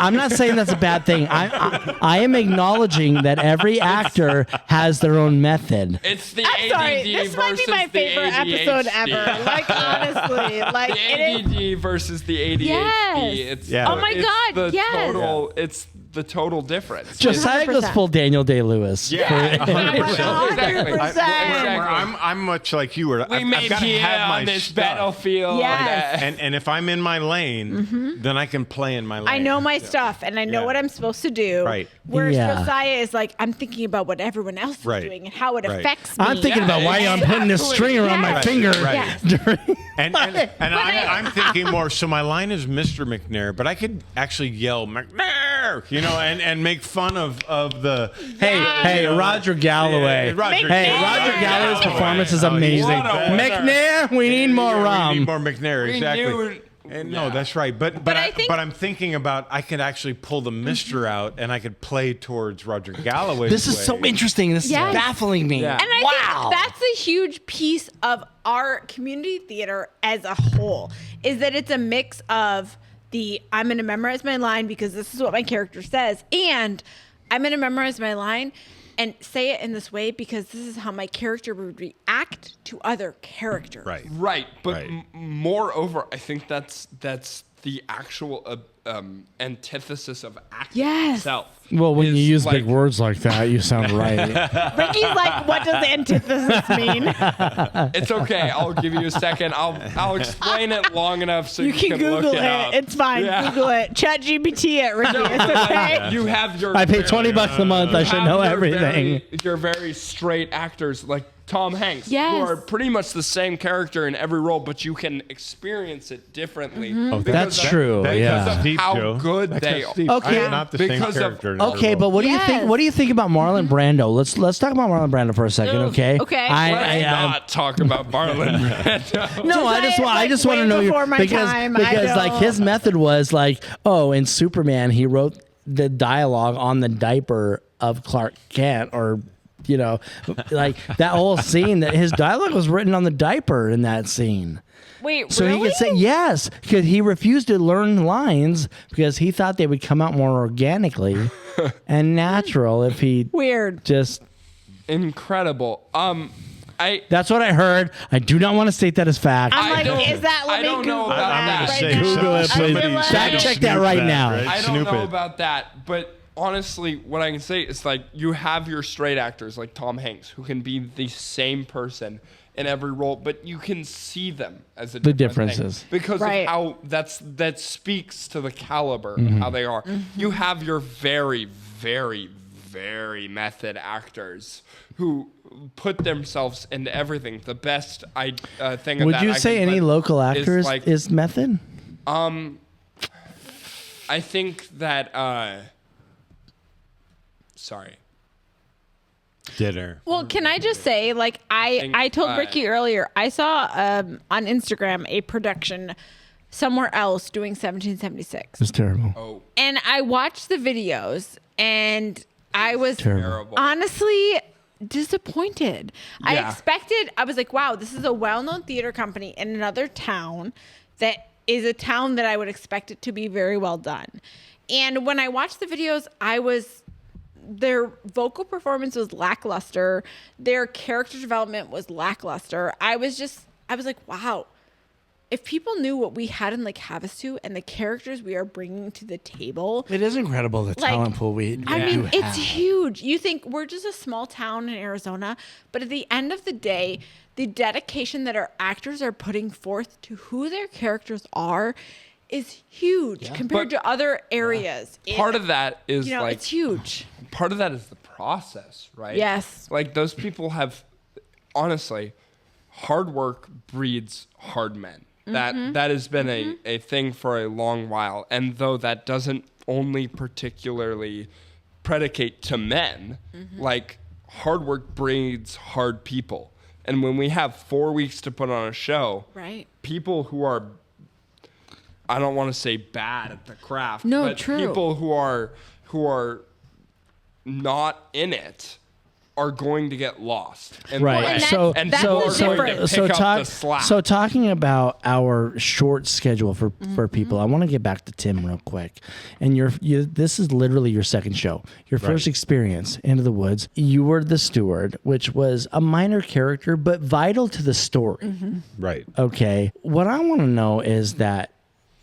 that's a bad thing. I am acknowledging that every actor has their own method. It's the I'm ADD sorry, this might versus be my favorite the ADHD. episode ever. Like, honestly. Like, The it is. ADD versus the ADHD. Yes. It's Yeah. the, Oh my it's God, the yes. total. It's the total difference. Josiah goes 100%. full Daniel Day-Lewis. yeah, 100%. Exactly. 100%. I'm much like you were. We I've made got to here have my on this stuff. battlefield. Yes. And if I'm in my lane, then I can play in my lane. I know my stuff and I know Yeah. what I'm supposed to do. Right. Whereas Yeah. Josiah is like, I'm thinking about what everyone else is Right. doing and how it Right. affects me. I'm thinking Yeah, about why I'm putting this string around my Yes. finger. Right. Yes. during- And I'm thinking more. So my line is Mr. McNair, but I could actually yell McNair, and make fun of the. Hey, Roger Galloway. Yeah, Roger Hey, McNair. Roger Galloway's performance is Oh, he's amazing. the best. McNair, we need more We rum. need more McNair, exactly. knew- And Yeah. no, that's right. But I think- I'm thinking about I could actually pull the Mister out and I could play towards Roger Galloway's This is way. so interesting. This Yes. is baffling me. Yeah. And I Wow. think that's a huge piece of our community theater as a whole, is that it's a mix of I'm going to memorize my line because this is what my character says, and I'm going to memorize my line and say it in this way because this is how my character would react to other characters. Right. Right, but Right. Moreover, I think that's the actual antithesis of acting Yes. itself. Well, when you is use like- big words like that, you sound right. Ricky's like, what does antithesis mean? It's okay. I'll give you a second. I'll explain it long enough so You you can look Google it up. It's fine. Yeah. Google it. Chat GPT it, Ricky. It's okay. You have your. I pay $20 a month. I should have know your everything. You're very straight actors like Tom Hanks, Yes. who are pretty much the same character in every role, but you can experience it differently. Mm-hmm. because That's of- true. That's Yeah. deep, how Joe. good That's they deep. are. Okay. I'm not the same Because of- character. in every Okay, role. but what do you think? Yes. What do you think about Marlon Brando? Let's talk about Marlon Brando for a second, okay? Okay. Let's not talk about Marlon Brando. No, I just Josiah, want to know before my because time, I because like know. his method was like, oh, in Superman he wrote the dialogue on the diaper of Clark Kent, or like that whole scene, that his dialogue was written on the diaper in that scene. Wait, So really? he could say yes, because he refused to learn lines because he thought they would come out more organically and natural if he Weird. just. Incredible. That's what I heard. I do not want to state that as fact. I'm like, don't- is that? Let I me don't know Google about that that. I'm right gonna now. say Google it, please. I feel like- Fact check that right now. I don't Snoop know it. about that, but honestly, what I can say is like you have your straight actors like Tom Hanks who can be the same person in every role, but you can see them as a The different thing differences. because Right. of how that speaks to the caliber of how they are. You have your very, very, very method actors who put themselves into everything. The best thing. Would of that you I say can any put local is, actors like, is method? I think that. Sorry. Dinner. Well, can I just say, like, I told Ricky earlier, I saw on Instagram a production somewhere else doing 1776. It's terrible. Oh, And I watched the videos and I was terrible. honestly disappointed. Yeah. I was like, wow, this is a well-known theater company in another town that is a town that I would expect it to be very well done. And when I watched the videos, their vocal performance was lackluster. Their character development was lackluster. I was like, wow. If people knew what we had in Lake Havasu and the characters we are bringing to the table, It is incredible the Like, talent pool we I do mean, have. it's huge. You think we're just a small town in Arizona, but at the end of the day, the dedication that our actors are putting forth to who their characters are is huge compared But- to other areas. Part of that is it's huge. part of that is the process, right? Yes. Like those people have, honestly, hard work breeds hard men. That has been a thing for a long while. And though that doesn't only particularly predicate to men, like hard work breeds hard people. And when we have 4 weeks to put on a show, Right. people who are, I don't want to say bad at the craft, No, but true. people who are not in it are going to get lost. And Right. And so that's people are the going to difference. pick up the slack. So talking about our short schedule for people, I want to get back to Tim real quick. And this is literally your second show. Your first experience, Into the Woods. You were the steward, which was a minor character, but vital to the story. Right. Okay. What I want to know is that,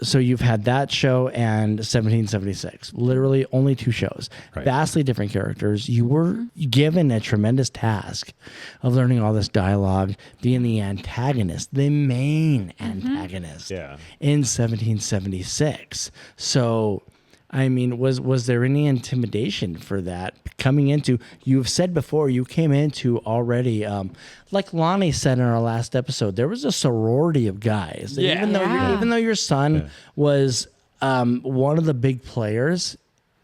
so you've had that show and 1776, literally only 2 shows, Right. vastly different characters. You were given a tremendous task of learning all this dialogue, being the antagonist, the main antagonist Yeah. in 1776. So, I mean, was there any intimidation for that coming into? You've said before you came into already, like Lonnie said in our last episode, there was a sorority of guys. And Yeah. even though your son was one of the big players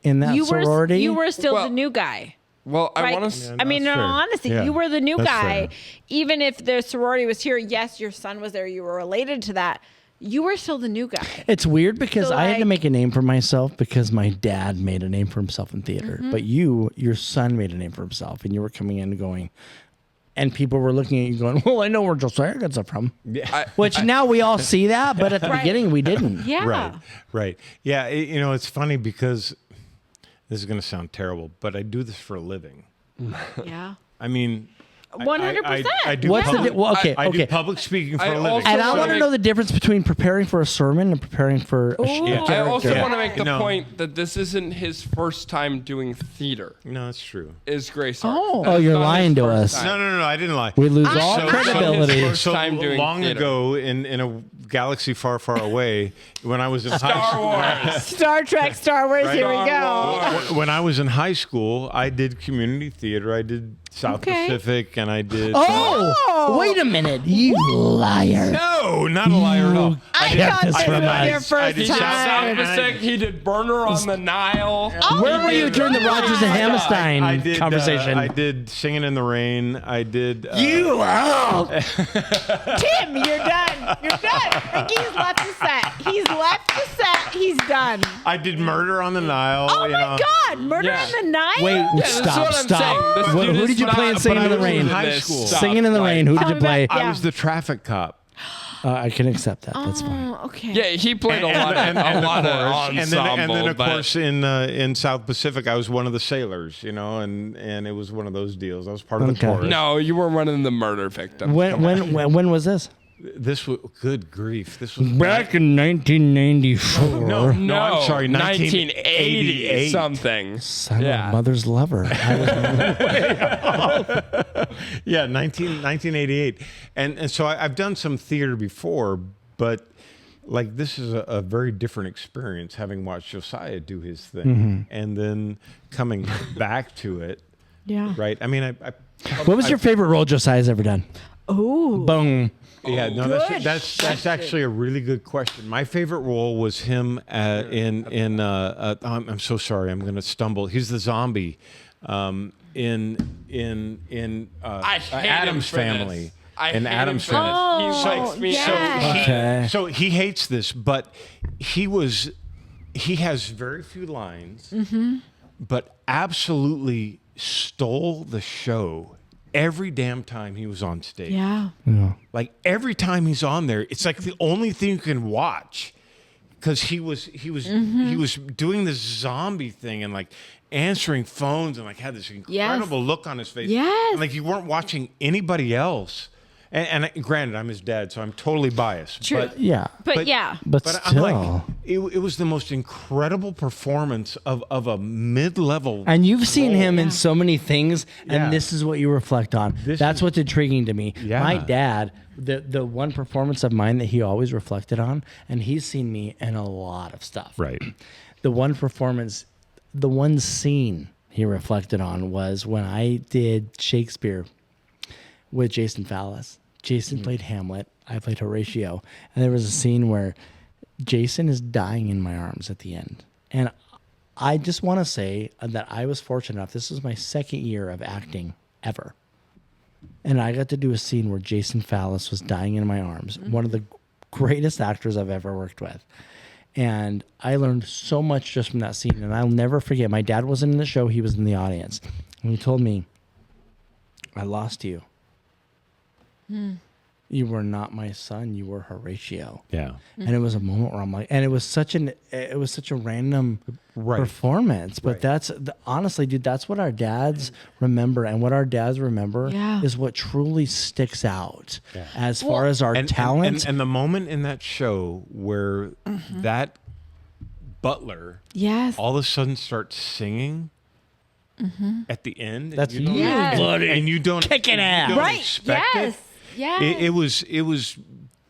in that sorority, You were still Well, the new guy. well, I Right? want to. I mean, in that's all fair. honesty, Yeah, you were the new that's guy. fair. Even if the sorority was here, yes, your son was there. You were related to that. You were still the new guy. it's weird because So, I had to like- make a name for myself because my dad made a name for himself in theater. But your son made a name for himself, and you were coming in and going, and people were looking at you going, well, I know where Josiah gets it from. Yeah. Which now we all see that, but at the Right. beginning we didn't. Yeah. Right. Right. Yeah. It's funny because this is going to sound terrible, but I do this for a living. Yeah. I mean, 100%. I do. What's the public, di- well, okay, I do okay. public speaking for I a living. also- And I wanna want to make- know the difference between preparing for a sermon and preparing for a Ooh. I also character. want to make the No. point that this isn't his first time doing theater. No, it's true. Is Grace Hart. Oh. That's Oh, you're not his lying to first us. time. No, I didn't lie. We lose all So- credibility. First time doing long theater. ago in a galaxy far, far away, when I was in high Star school. Wars. Star Trek, Star Wars, here we Star go. Wars. When I was in high school, I did community theater. I did South Okay. Pacific, and I did. Oh, wait a minute, you liar. No, not a liar at all. I kept thought this this from was us. your I first did He did South time. Pacific. He did Burner on the Nile. Where were you during the Rogers and Hammerstein I did conversation? I did Singing in the Rain. I did. You out. Tim, you're done. You're done. Ricky's left the set. He's left the set. He's done. I did Murder on the Nile. Oh you my know. God. Murder Yeah. on the Nile? Wait, that's stop, what I'm stop. saying. This Who dude did is you play in not- Singing in the but I was Rain? in high This school. stuff. Singing in the Like- Rain. Who did Tell you me play? about- I was the traffic cop. I can accept that. That's fine. Oh, okay. Yeah, he played a lot of the ensemble, and then of but course in South Pacific I was one of the sailors, and it was one of those deals. I was part of the Okay. chorus. no, you were one of the murder victims. When was this? This was good grief. This was Back in 1994. No, I'm sorry, 1980 something. Son Yeah. of mother's lover. Yeah, 1988. And so I've done some theater before, but like this is a very different experience having watched Josiah do his thing and then coming back to it, Yeah. right? I mean, What was your favorite role Josiah's ever done? Ooh. Boom. yeah, no, Good that's actually a really good question. My favorite role was him in I'm so sorry, I'm going to stumble. He's the zombie in I hate Adam's him for Family. this. I In hate Adam's him for Family. this. He likes me. yes. Okay. So he hates this, but he has very few lines, but absolutely stole the show every damn time he was on stage. Yeah. Like every time he's on there, it's like the only thing you can watch because he was doing this zombie thing and like answering phones and like had this incredible look on his face. Yes. And like you weren't watching anybody else. And granted, I'm his dad, so I'm totally biased. True. But Yeah. But yeah. But but still. I'm like, it was the most incredible performance of a mid-level. And you've seen him in so many things, and Yeah. this is what you reflect on. This That's is- what's intriguing to me. Yeah. My dad, the one performance of mine that he always reflected on, and he's seen me in a lot of stuff. Right. The one performance, the one scene he reflected on was when I did Shakespeare with Jason Fallis. Jason played Hamlet. I played Horatio. And there was a scene where Jason is dying in my arms at the end. And I just want to say that I was fortunate enough. This was my second year of acting ever. And I got to do a scene where Jason Fallis was dying in my arms. One of the greatest actors I've ever worked with. And I learned so much just from that scene. And I'll never forget. My dad wasn't in the show. He was in the audience. And he told me, I lost you. You were not my son. You were Horatio. Yeah. And it was a moment where I'm like, and it was such a random performance. But honestly, dude, that's what our dads remember. And what our dads remember is what truly sticks out as far as our talent. And the moment in that show where that butler all of a sudden starts singing at the end. That's and you, buddy. And you don't kicking ass. You don't Right. expect Yes. it. Yeah. It was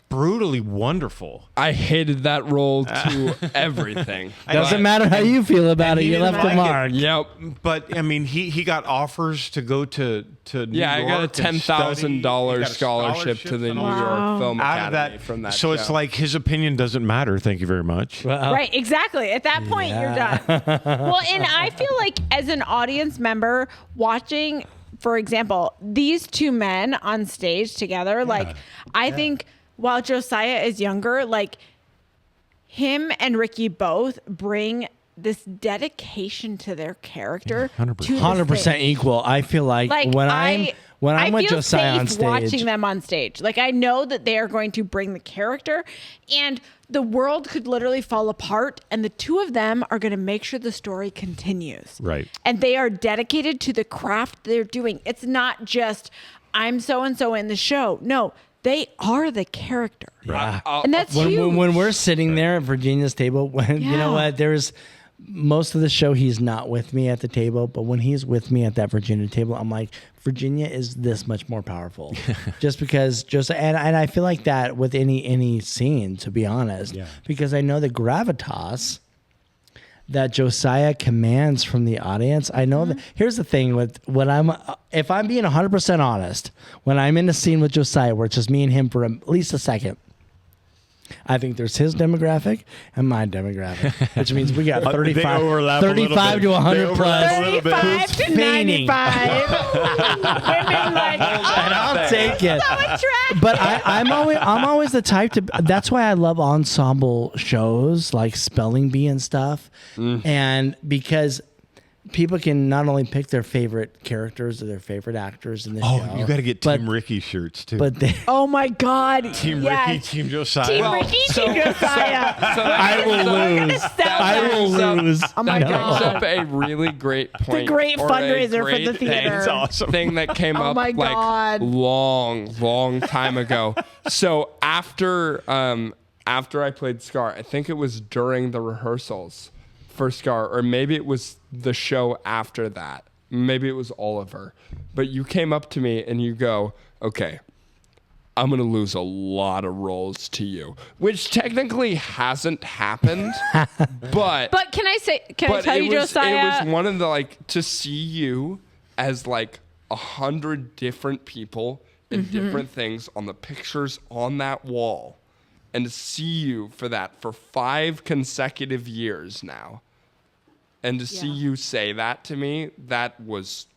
brutally wonderful. I hated that role to everything. Doesn't matter how you feel about it. he You didn't left a like mark. Yep. But I mean, he got offers to go to New Yeah, I got a York and study. He $10,000 got a scholarship to the and New all that. York Film Out of Academy that, from that so it's show. like his opinion doesn't matter. Thank you very much. Right, exactly. At that point, you're done. Well, and I feel like as an audience member watching, for example, these two men on stage together, like, I think while Josiah is younger, like, him and Ricky both bring this dedication to their character. 100%. to the 100% stage. equal. I feel like when I'm with feel Josiah safe on stage, watching them on stage. Like, I know that they are going to bring the character, and the world could literally fall apart, and the two of them are going to make sure the story continues. Right. And they are dedicated to the craft they're doing. It's not just, I'm so and so in the show. No, they are the character. Yeah. And that's huge. when we're sitting there at Virginia's table, when you know what, there's most of the show he's not with me at the table, but when he's with me at that Virginia table, I'm like, Virginia is this much more powerful. Just because and I feel like that with any scene, to be honest. Yeah. Because I know the gravitas that Josiah commands from the audience. I know that here's the thing with if I'm being 100% honest, when I'm in a scene with Josiah where it's just me and him for at least a second, I think there's his demographic and my demographic, which means we got 35 overlap a little 35 bit. to 100 They plus. overlap a little bit. 35 to Feigning. 95. Women like, And I'll take it. so attractive. But I'm always the type to. That's why I love ensemble shows like Spelling Bee and stuff, and because people can not only pick their favorite characters or their favorite actors in the show. Oh, you got to get but- Team Ricky shirts too. But they, Oh my God. Team Yes. Ricky, Team Josiah. Team Ricky, Team Josiah. I will lose. I will lose. Oh my that God. brings up a really great point. great or a fundraiser for great the theater. It's awesome. Thing that came Oh up my like God. long time ago. So after I played Scar, I think it was during the rehearsals for Scar, or maybe it was the show after that. Maybe it was Oliver. But you came up to me and you go, okay, I'm going to lose a lot of roles to you, which technically hasn't happened. But Can I tell you, it Josiah? was one of the, like, to see you as like 100 different people and different things on the pictures on that wall, and to see you for that for 5 consecutive years now, and to see you say that to me, that was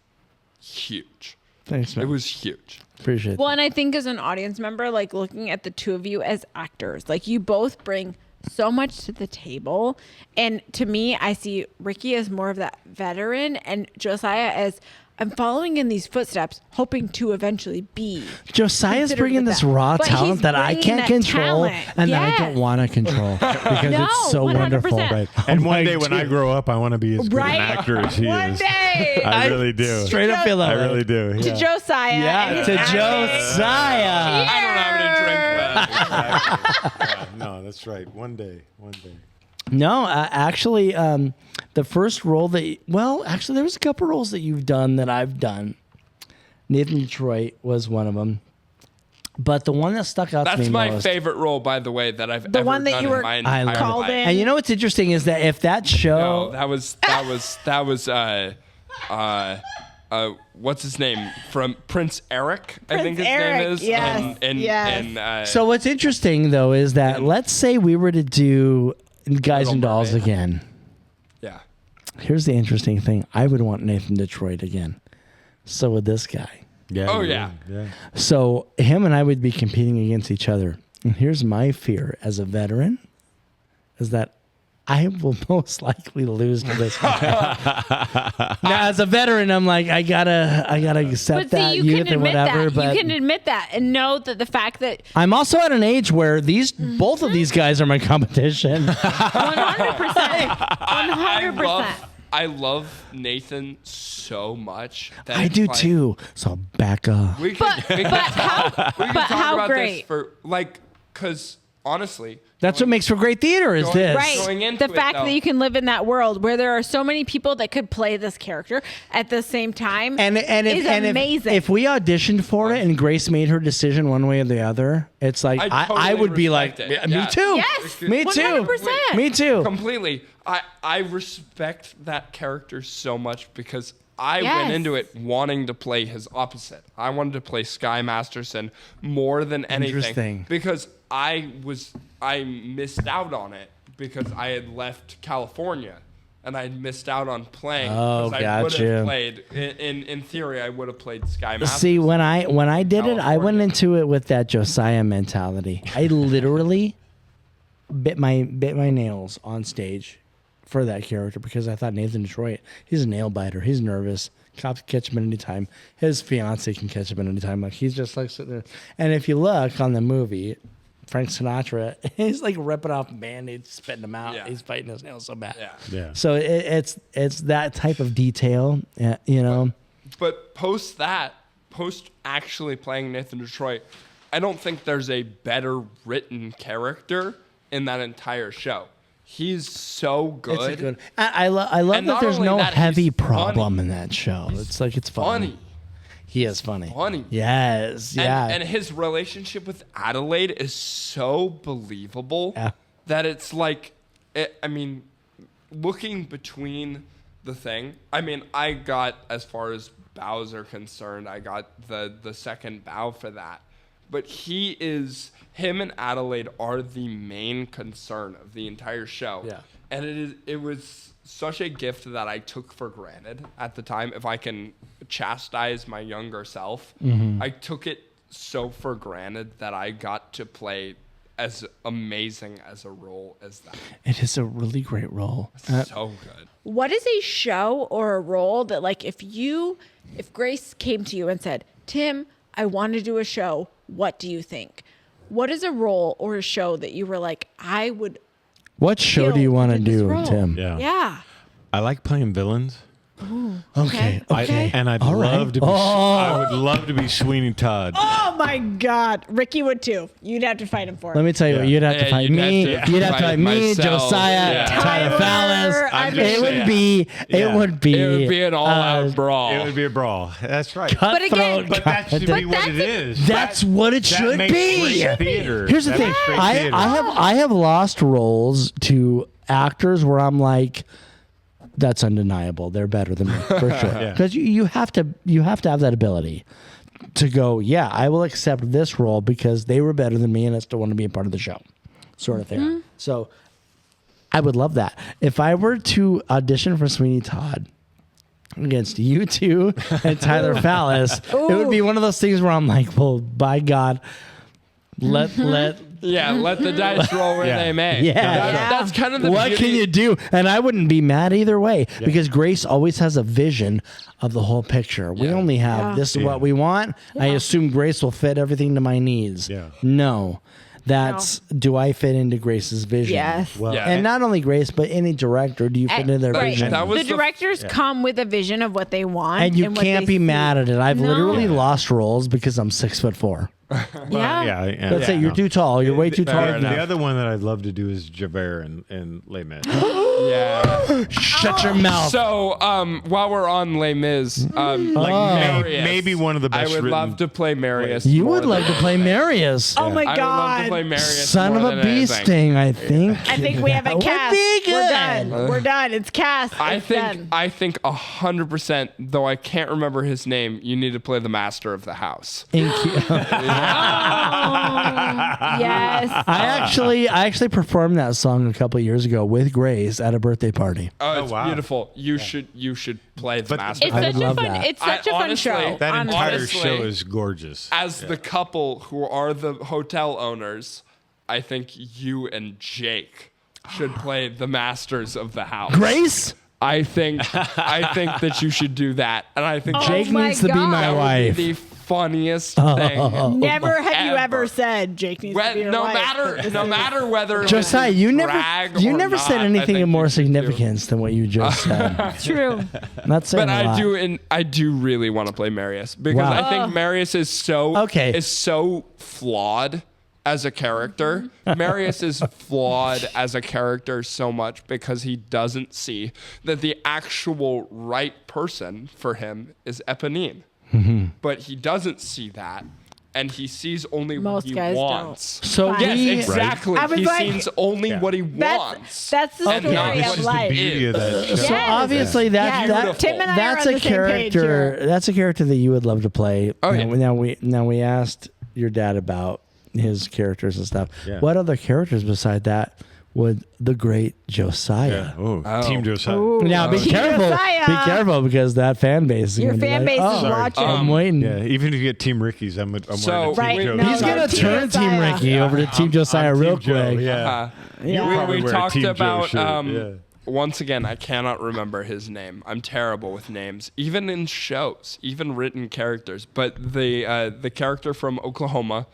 huge. Thanks, man. It was huge. Appreciate Well, and I think as an audience member, like looking at the two of you as actors, like you both bring so much to the table. And to me, I see Ricky as more of that veteran and Josiah as I'm following in these footsteps, hoping to eventually be. Josiah's considered bringing with this that. raw But talent he's that I bringing can't that control talent. and that I Yes. don't want to control because No, it's so 100%. wonderful. Right. And I'm one like, day when I dude, grow up, I want to be as good Right. an actor as he One is. day. I really do. straight up feel that I way. really do. To Yeah. Josiah. and Yeah, his to acting. Josiah. I don't have any drink left. Yeah, no, that's right. One day. No, actually, the first role that actually there was a couple roles that you've done that I've done. Nathan Detroit was one of them, but the one that stuck out to That's me my most. favorite role, by the way, that I've ever one that done you in were my I entire love called life. in. And you know what's interesting is that if that show, No, that was what's his name from Prince Eric? I think his Eric, name is. yes, yes. And So what's interesting though is that let's say we were to do Guys and Dolls Mermaid. again. yeah. Here's the interesting thing. I would want Nathan Detroit again. So would this guy. Yeah. Oh, yeah. So him and I would be competing against each other. And here's my fear as a veteran is that I will most likely lose to this guy. Now, as a veteran, I'm like, I gotta accept But see, that you youth can and admit whatever. that. But You can admit that and know that the fact that I'm also at an age where both of these guys are my competition. 100%, 100%. I love Nathan so much. That I it's do like, too. So back up. We can, But how about great? this for because honestly, That's what makes for great theater is going- this. Right. Going into The it, fact though. that you can live in that world where there are so many people that could play this character at the same time And is amazing. if we auditioned for it and Grace made her decision one way or the other, it's like I I totally would be like, respect it. me Yeah. too. Yes, Me too. 100%. Me too. completely, I respect that character so much because I Yes. went into it wanting to play his opposite. I wanted to play Sky Masterson more than anything Interesting. because I missed out on it because I had left California and I missed out on playing. Oh, because I would gotcha. have played in theory. I would have played Sky Masterson. See, when I did it, I went California. into it with that Josiah mentality. I literally bit my nails on stage for that character because I thought Nathan Detroit, he's a nail biter. He's nervous. Cops can catch him at any time. His fiance can catch him at any time. Like he's just like sitting there. And if you look on the movie, Frank Sinatra, he's like ripping off Band-Aids, spitting them out. Yeah. He's fighting his nails so bad. Yeah. Yeah. So it's that type of detail, you know. But post actually playing Nathan Detroit, I don't think there's a better written character in that entire show. He's so good. It's a good. I love And that not there's only no that, heavy he's problem funny. in that show. It's like it's Funny. He is funny. Funny. Yes. Yeah. And his relationship with Adelaide is so believable Yeah. that it's like, looking between the thing. I mean, I got, as far as bows are concerned, I got the second bow for that. But him and Adelaide are the main concern of the entire show. Yeah. And it was such a gift that I took for granted at the time. If I can chastise my younger self, I took it so for granted that I got to play as amazing as a role as that. It is a really great role. So good. What is a show or a role that, like, if Grace came to you and said, Tim, I want to do a show, what do you think? What is a role or a show that you were like, I would What show do you want to this do, role? Tim? Yeah. Yeah. I like playing villains. Okay. Okay. I'd All right. love to be. I would love to be Sweeney Todd. Oh my God. Ricky would too. You'd have to fight him for it. Let me tell you what, Yeah. you'd have to Yeah, fight you'd me. have to You'd have to fight fight me, myself. Josiah, Yeah. Tyler Fallis. I'm just It would saying. be. It Yeah. would be. It would be an all-out brawl. It would be a brawl. That's right. But again- cutthroat But that should content. be what it is. That's what it That should makes be. great theater. Here's the That thing. makes great I theater. have lost roles to actors where I'm like, that's undeniable. They're better than me for sure. Yeah. Because you have to have that ability to go, yeah, I will accept this role because they were better than me and I still want to be a part of the show, sort of thing. So I would love that. If I were to audition for Sweeney Todd against you two and Tyler Fallis, it would be one of those things where I'm like, well, by God, let Yeah, let the dice roll where Yeah. they may. Yeah. That's kind of the what beauty. can you do? And I wouldn't be mad either way because Grace always has a vision of the whole picture. We Yeah. only have Yeah. this is what we want. I assume Grace will fit everything to my needs. Yeah. No. That's do I fit into Grace's vision? Yes. Well, Yeah. And not only Grace, but any director, do you fit into their Right. vision? That was the directors come with a vision of what they want. And you what can't they be see. mad at it. I've No. literally lost roles because I'm 6'4". Yeah. That's it. You're too tall. You're way too tall. Fair enough. The other one that I'd love to do is Javert and Les Mis. Yeah. Shut your mouth. So, while we're on Les Mis, Marius, maybe one of the best I would love written to play Marius. You more would love to than play anything. Marius. Oh my I would love to God. play Marius. Son of more a than bee anything. sting, I think. I think we have That it would cast. be We're good. done. We're done. It's cast. I It's think done. 100%, though I can't remember his name, you need to play the master of the house. Yes. I actually performed that song a couple of years ago with Grace at a birthday party. Oh, it's wow. beautiful. You should play the master. It's I such would a love fun. that. It's such a fun honestly- show. That honestly. entire Honestly, show is gorgeous. As the couple who are the hotel owners, I think you and Jake should play the masters of the house. Grace? I think that you should do that, and I think Jake my needs to be God. my that would wife. be the funniest thing. Never have you ever. ever said Jake needs to be your No wife. matter whether it Josiah, was you drag never or said not, I anything think of more you should do. significance than what you just said. True. I'm not saying But a lot. I do really want to play Marius because Wow. I think Marius is so flawed as a character. Marius is flawed as a character so much because he doesn't see that the actual right person for him is Eponine. But he doesn't see that. And he sees only Most what he guys wants. don't. So Fine. Yes, we, exactly. I was He like- sees only what he wants. That's the And story not of what is life. the Beauty of that show. so Yes. obviously Yes. that Tim and I that's are on a the same page character. here. That's a character that you would love to play. Oh, yeah. Now we asked your dad about his characters and stuff. Yeah. What other characters beside that would the great Josiah? Oh, Team Josiah. Now be Team careful. Josiah. Be careful because that fan base is Your gonna be fan like, base is "Oh, watching. I'm waiting. Yeah, even if you get Team Ricky's, I'm So- wearing a Team Right, Joe. no, He's gonna Team turn Team Josiah. Ricky over to Team Josiah I'm real Team Joe, quick. Yeah. Yeah. We wear a talked Team Joe about shirt, yeah. once again, I cannot remember his name. I'm terrible with names, even in shows, even written characters. But the character from Oklahoma,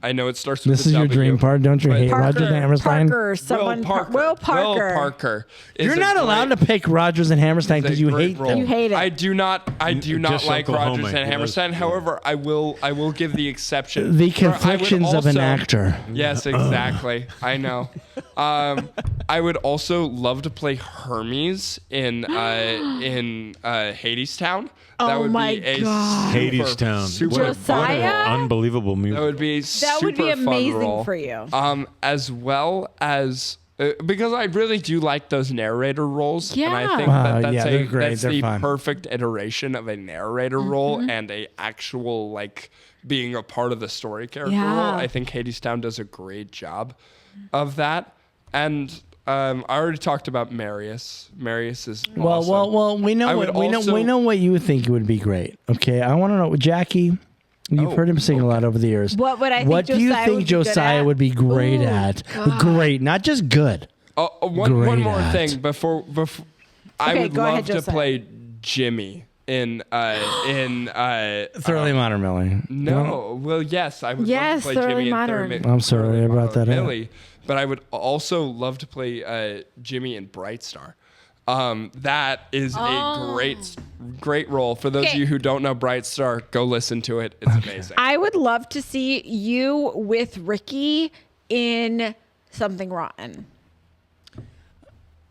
I know it starts with This a is your W, dream part. Don't you but- hate Rogers and Hammerstein? Parker, someone. Will Parker. Will Parker. is You're a not allowed to great- pick Rogers and Hammerstein is a because you great hate role. them. You hate it. I do not Just like Oklahoma, Rogers and he Hammerstein. does, However, I will give the exception. The for- I would conflictions of an also- actor. Yes, exactly. I know. I would also love to play Hermes in Hadestown. That Oh would my be a God. Hadestown. super What a Josiah? unbelievable music. That would be That would be super fun amazing role. for you. As well as because I really do like those narrator roles, and I Yeah. think Wow, that's yeah, they're great. that's They're the fun. perfect iteration of a narrator role and a actual like being a part of the story character Yeah. role. I think Hadestown does a great job of that, and I already talked about Marius. Marius is awesome. Well. We I know would we also- know what you think would be great. Okay, I want to know, Jackie. You've heard him sing a lot over the years. What would I think What do you Josiah think would be good Josiah at? would be great Ooh, at? Great, not just good. One Great more at. thing before I Okay, would go love ahead, to Josiah. play Jimmy in Thoroughly Modern Millie. No, well, yes, I would Yes, love to play Thoroughly Jimmy Modern. in I'm sorry, I brought that up. Millie, but I would also love to play Jimmy in Bright Star. That is a great role. For those Okay. of you who don't know Bright Star, go listen to it. It's amazing. I would love to see you with Ricky in Something Rotten.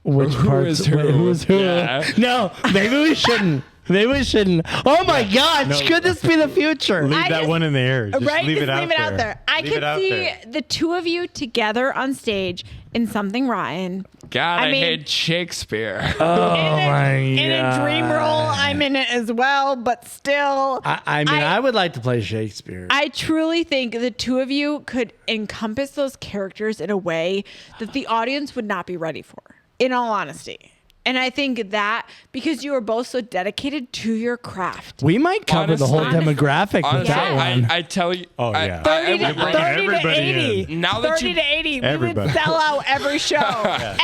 Which Who parts? is who? Who's who? Yeah. No, maybe we shouldn't. Maybe we shouldn't. Oh my gosh, could this be the future? Leave I that just- one in the air. Just Right? leave Just it out leave it out there. I Leave it could out see there. the two of you together on stage in Something Rotten. God, I mean- hate Shakespeare. Oh my In a dream God. role, I'm in it as well, but still. I mean, I would like to play Shakespeare. I truly think the two of you could encompass those characters in a way that the audience would not be ready for, in all honesty. And I think that because you are both so dedicated to your craft. We might cover the whole Honestly- demographic with Honestly, that one. I tell you. Oh, I- yeah. 30 to, I would bring 30 to everybody 80. in. Now that 30 you- to 80. We Everybody. would sell out every show.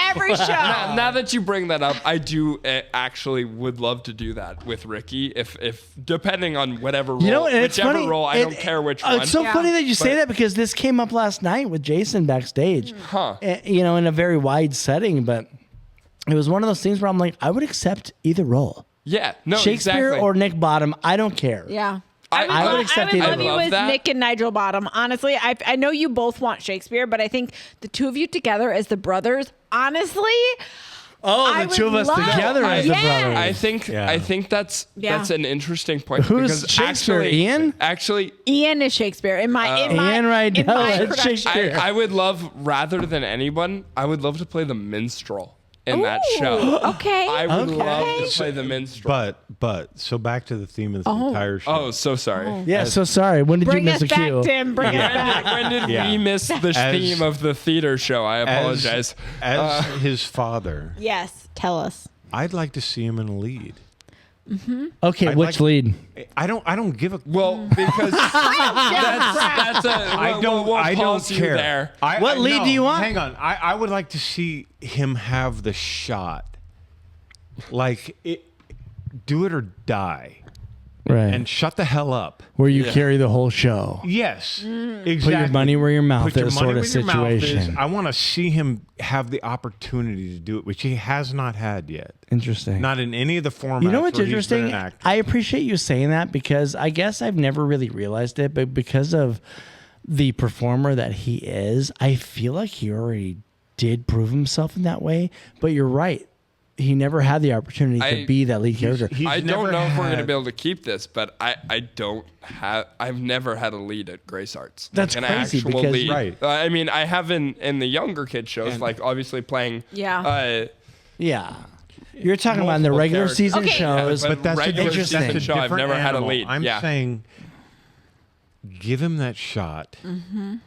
Every show. Now that you bring that up, I do actually would love to do that with Ricky, if depending on whatever role, You know, and it's whichever funny. role, I don't care which one. It's so Yeah. funny that you say But- that because this came up last night with Jason backstage. Huh. You know, in a very wide setting, but it was one of those things where I'm like, I would accept either role. Yeah, no, Shakespeare exactly. or Nick Bottom, I don't care. Yeah. I would accept I would either love of you those. with That- Nick and Nigel Bottom. Honestly, I know you both want Shakespeare, but I think the two of you together as the brothers, honestly, Oh, I the two of would us love- together as the Yes. brothers. I think that's an interesting point. Who's because Shakespeare, actually, Ian? Ian? Ian is Shakespeare in my Ian in Rydell my is production. Shakespeare. I would love, rather than anyone, I would love to play the minstrel in that Ooh, show. Okay. I would Okay. love to play the minstrel. But so back to the theme of the entire show. Oh, so sorry. Yeah, so sorry. When did Bring you us miss a back, cue? Tim. Bring us back. When did Yeah. we miss the theme of the theater show? I apologize. As his father, Yes, tell us. I'd like to see him in a lead. Okay, I'd which like- lead? I don't give a. Well, because that's a. I don't. We'll I don't pause you care. there. What lead do you want? Hang on. I would like to see him have the shot. Like do it or die, Right. and shut the hell up. Where you carry the whole show. Yes, exactly. Put your money where your mouth Put your is, money sort of where your mouth is. situation. I want to see him have the opportunity to do it, which he has not had yet. Interesting. Not in any of the formats. You know what's where he's been interesting? an actor. I appreciate you saying that because I guess I've never really realized it, but because of the performer that he is, I feel like he already did prove himself in that way. But you're right. He never had the opportunity to be that lead character. He's I never don't know if we're going to had- be able to keep this, but I've never had a lead at Grace Arts. That's Like crazy actual because- lead. Right. I mean, I have in the younger kid shows, like obviously playing. Yeah. Yeah. You're talking about in the Multiple regular characters. season Okay. shows. Yeah, But that's a regular different, season that's a show, I've different never had a animal. lead. I'm Yeah. saying, give him that shot.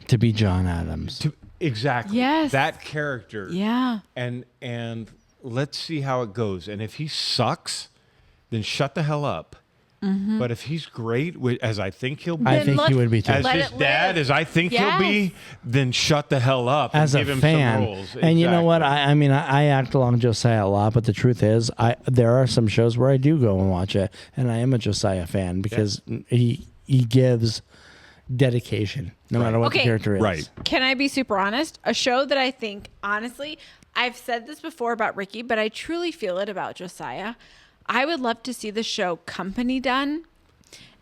to be John Adams. Exactly. Yes. That character. Yeah. And let's see how it goes. And if he sucks, then shut the hell up. But if he's great, as I think he'll be, I Then think he let's- would be too. as Let his it dad, live. as I think Yes. he'll be, then shut the hell up As and a give him fan, some roles. and you know what? Exactly. I mean, I act along Josiah a lot, but the truth is, there are some shows where I do go and watch it, and I am a Josiah fan because he gives dedication, no matter what the Okay. character is. Right. Can I be super honest? A show that I think, honestly, I've said this before about Ricky, but I truly feel it about Josiah. I would love to see the show Company done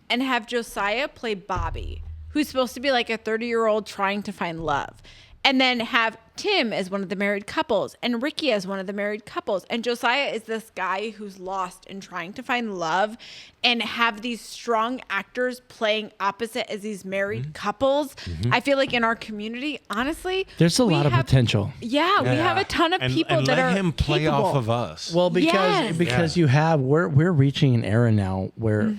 and have Josiah play Bobby, who's supposed to be like a 30-year-old trying to find love. And then have Tim as one of the married couples and Ricky as one of the married couples. And Josiah is this guy who's lost and trying to find love, and have these strong actors playing opposite as these married couples. I feel like in our community, honestly, There's a we lot of have- potential. Yeah, we have a ton of people and that let are him play capable. off of us. Well, Yes. because you have we're reaching an era now where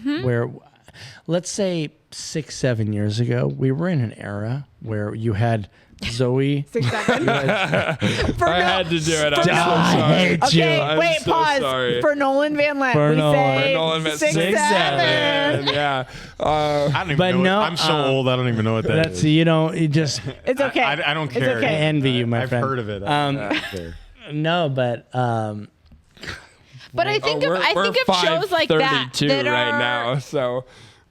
let's say 6-7 years ago we were in an era where you had Zoe. 6 seconds. I had to do it. I'm so I sorry. hate you. Okay, I'm wait, so pause. sorry. For Nolan Van Lent, For we Nolan. say Nolan Van- 6, 6, 7. Yeah. I don't even But know. no, I'm so old. I don't even know what that That's is. you know you just It's okay. I don't It's care. I okay. envy you, my I've friend. heard of it. No, but But I think we're of shows like that 5:32 that right are now. So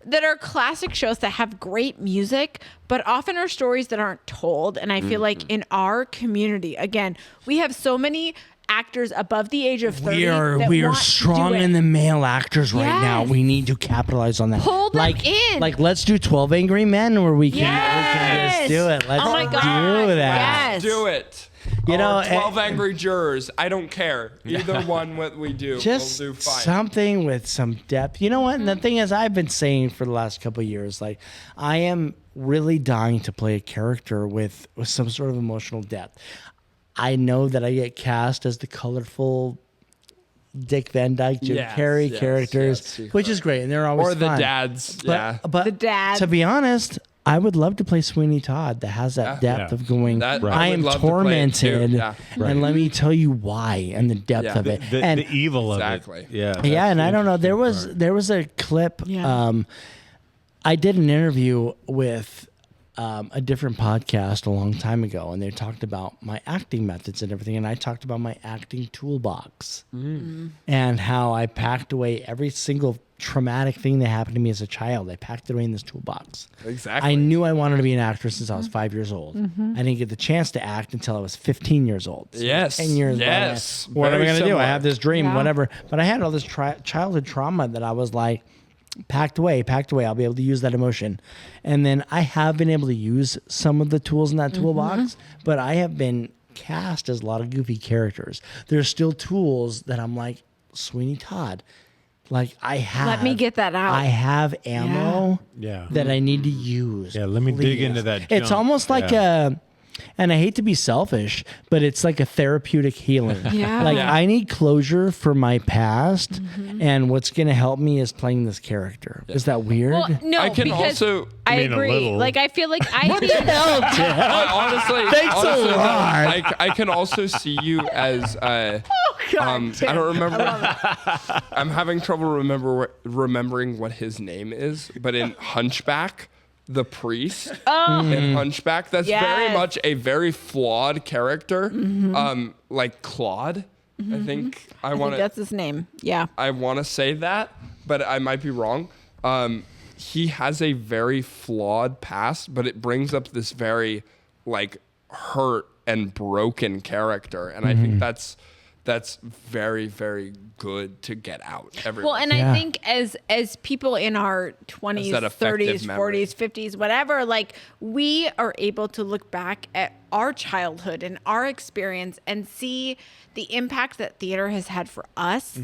that are classic shows that have great music, but often are stories that aren't told. And I feel like in our community, again, we have so many actors above the age of 30. we are want to strong do it. in the male actors right now. Yes. We need to capitalize on that. Pull them like, in. Like let's do 12 Angry Men where we can Yes. just do it. Let's Oh my do God. that. Yes. do it. You know, Or 12 Angry Jurors. I don't care. Either one what we do, Just we'll do fine. something with some depth. You know what? And the thing is, I've been saying for the last couple of years, like I am really dying to play a character with some sort of emotional depth. I know that I get cast as the colorful Dick Van Dyke, Jim Yes, Carrey yes, characters, yes, which is great, and they're always or the fun. dads. But, Yeah. but The dad. To be honest, I would love to play Sweeney Todd that has that depth Yeah. of going, That- I I am would love to play it too, tormented, yeah. and let me tell you why, and the depth Yeah. of it. The and evil Exactly. of it. Yeah. yeah, that's and the I don't know. There interesting was a clip. Yeah. I did an interview with a different podcast a long time ago, and they talked about my acting methods and everything, and I talked about my acting toolbox and how I packed away every single traumatic thing that happened to me as a child. I packed it away in this toolbox. Exactly. I knew I wanted to be an actor since I was 5 years old. I didn't get the chance to act until I was 15 years old. So Yes. 10 years. Yes. What am I Very going to do? I similar. have this dream, Yeah. whatever. But I had all this childhood trauma that I was like, packed away. I'll be able to use that emotion. And then I have been able to use some of the tools in that toolbox, but I have been cast as a lot of goofy characters. There's still tools that I'm like, Sweeney Todd, like I have. Let me get that out. I have ammo Yeah. that I need to use. Yeah, let me dig into that It's junk. almost like and I hate to be selfish, but it's like a therapeutic healing. Yeah. Like Yeah. I need closure for my past, and what's going to help me is playing this character. Is that weird? Well, no, I can because also- I mean, a agree. little. Like I feel like I need Honestly, Thanks a honestly, lot. I can also see you as. I don't remember. I'm having trouble remembering what his name is, but in Hunchback, the priest in Hunchback, that's very Yes. much a very flawed character. Like Claude, I think I I want think to. that's his name. Yeah. I want to say that, but I might be wrong. He has a very flawed past, but it brings up this very like hurt and broken character, and I think that's very, very good to get out. Well, and Yeah. I think as people in our 20s, that effective 30s, memory. 40s, 50s, whatever, like we are able to look back at our childhood and our experience and see the impact that theater has had for us.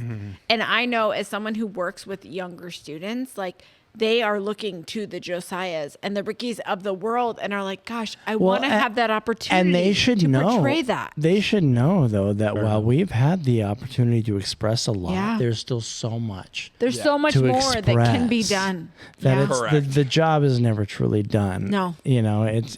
And I know as someone who works with younger students, like they are looking to the Josiahs and the Rickies of the world and are like, gosh, I want to have that opportunity and they should to know portray that. They should know though that while we've had the opportunity to express a lot, Yeah. there's still so much There's so much to more that can be express done. that Yeah. it's Correct. the job is never truly done. No. You know, it's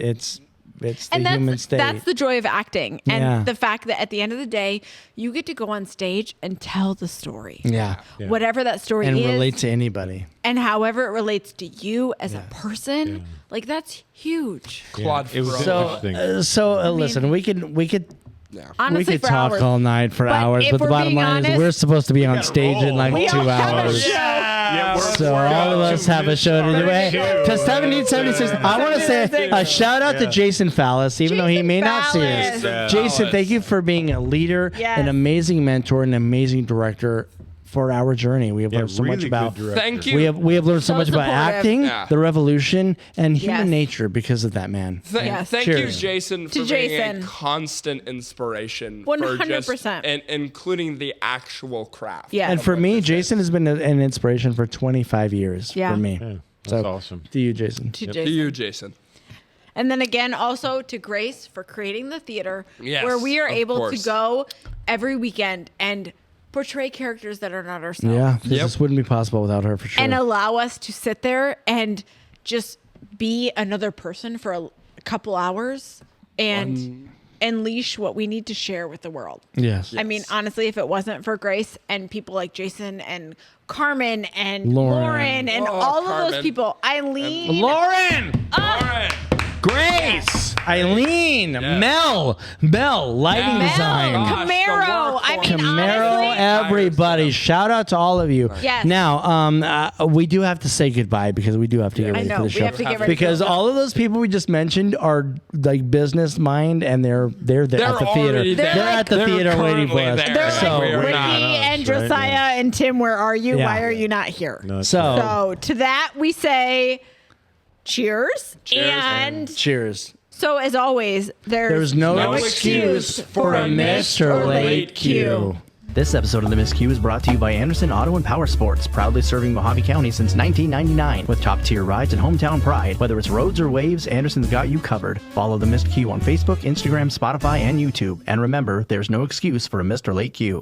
the And human state. that's the joy of acting, and Yeah. the fact that at the end of the day, you get to go on stage and tell the story, yeah. whatever that story And is, relate to anybody. and however it relates to you as a person. Like that's huge. Claude It was Frollo. interesting. Listen, we could Honestly, we could for talk hours. all night for But hours, if but the we're bottom being line is honest, we're supposed to be on gotta stage in roll. like We 2 all have a hours. show. So all of us have a show to do. Hey, to 1776, I want to say a shout out to Jason Fallis, even though he Jason may not see us. Fallis. Yeah. Jason, thank you for being a leader, Yes. an amazing mentor, an amazing director for our journey. We have learned so much really about. good director. Thank you. We have learned so So much about supportive. acting, Yeah. the revolution, and human Yes. nature because of that man. Yes. Thank you, Cheers. Jason, To for being Jason. a constant inspiration. 100%. And including the actual craft. Yeah. And for me, Jason has been an inspiration for 25 years Yeah. for me. Yeah, that's So, awesome. To you, Jason. To To Jason. you, Jason. And then again, also to Grace for creating the theater, Yes, where we are of able course. to go every weekend and portray characters that are not ourselves. Yeah, Yep. this wouldn't be possible without her for sure. And allow us to sit there and just be another person for a couple hours and unleash what we need to share with the world. yes. I mean, honestly, if it wasn't for Grace and people like Jason and Carmen and Lauren. Lauren and Oh, all of those Carmen. people, Eileen, Lauren, Alright. Grace, Eileen, Mel, lighting Mel, design. Gosh, the Camaro. I mean, Camaro, honestly, everybody! Shout out to all of you. Yes. Now, we do have to say goodbye because we do have to get I ready know, for the we show. have to get ready because for the show. all of those people we just mentioned are like business mind, and they're there at the theater. already there. They're at the They're theater waiting for currently us. there. they're So like we're Ricky not and us, right? Josiah and Tim, where are you? Yeah. Why are you not here? No, that's So- So to that we say cheers. Cheers. And cheers. so as always, There's no excuse for a missed or late cue. This episode of The Missed Cue is brought to you by Anderson Auto and Power Sports, proudly serving Mojave County since 1999 with top-tier rides and hometown pride. Whether it's roads or waves, Anderson's got you covered. Follow The Missed Cue on Facebook, Instagram, Spotify, and YouTube. And remember, there's no excuse for a missed or late cue.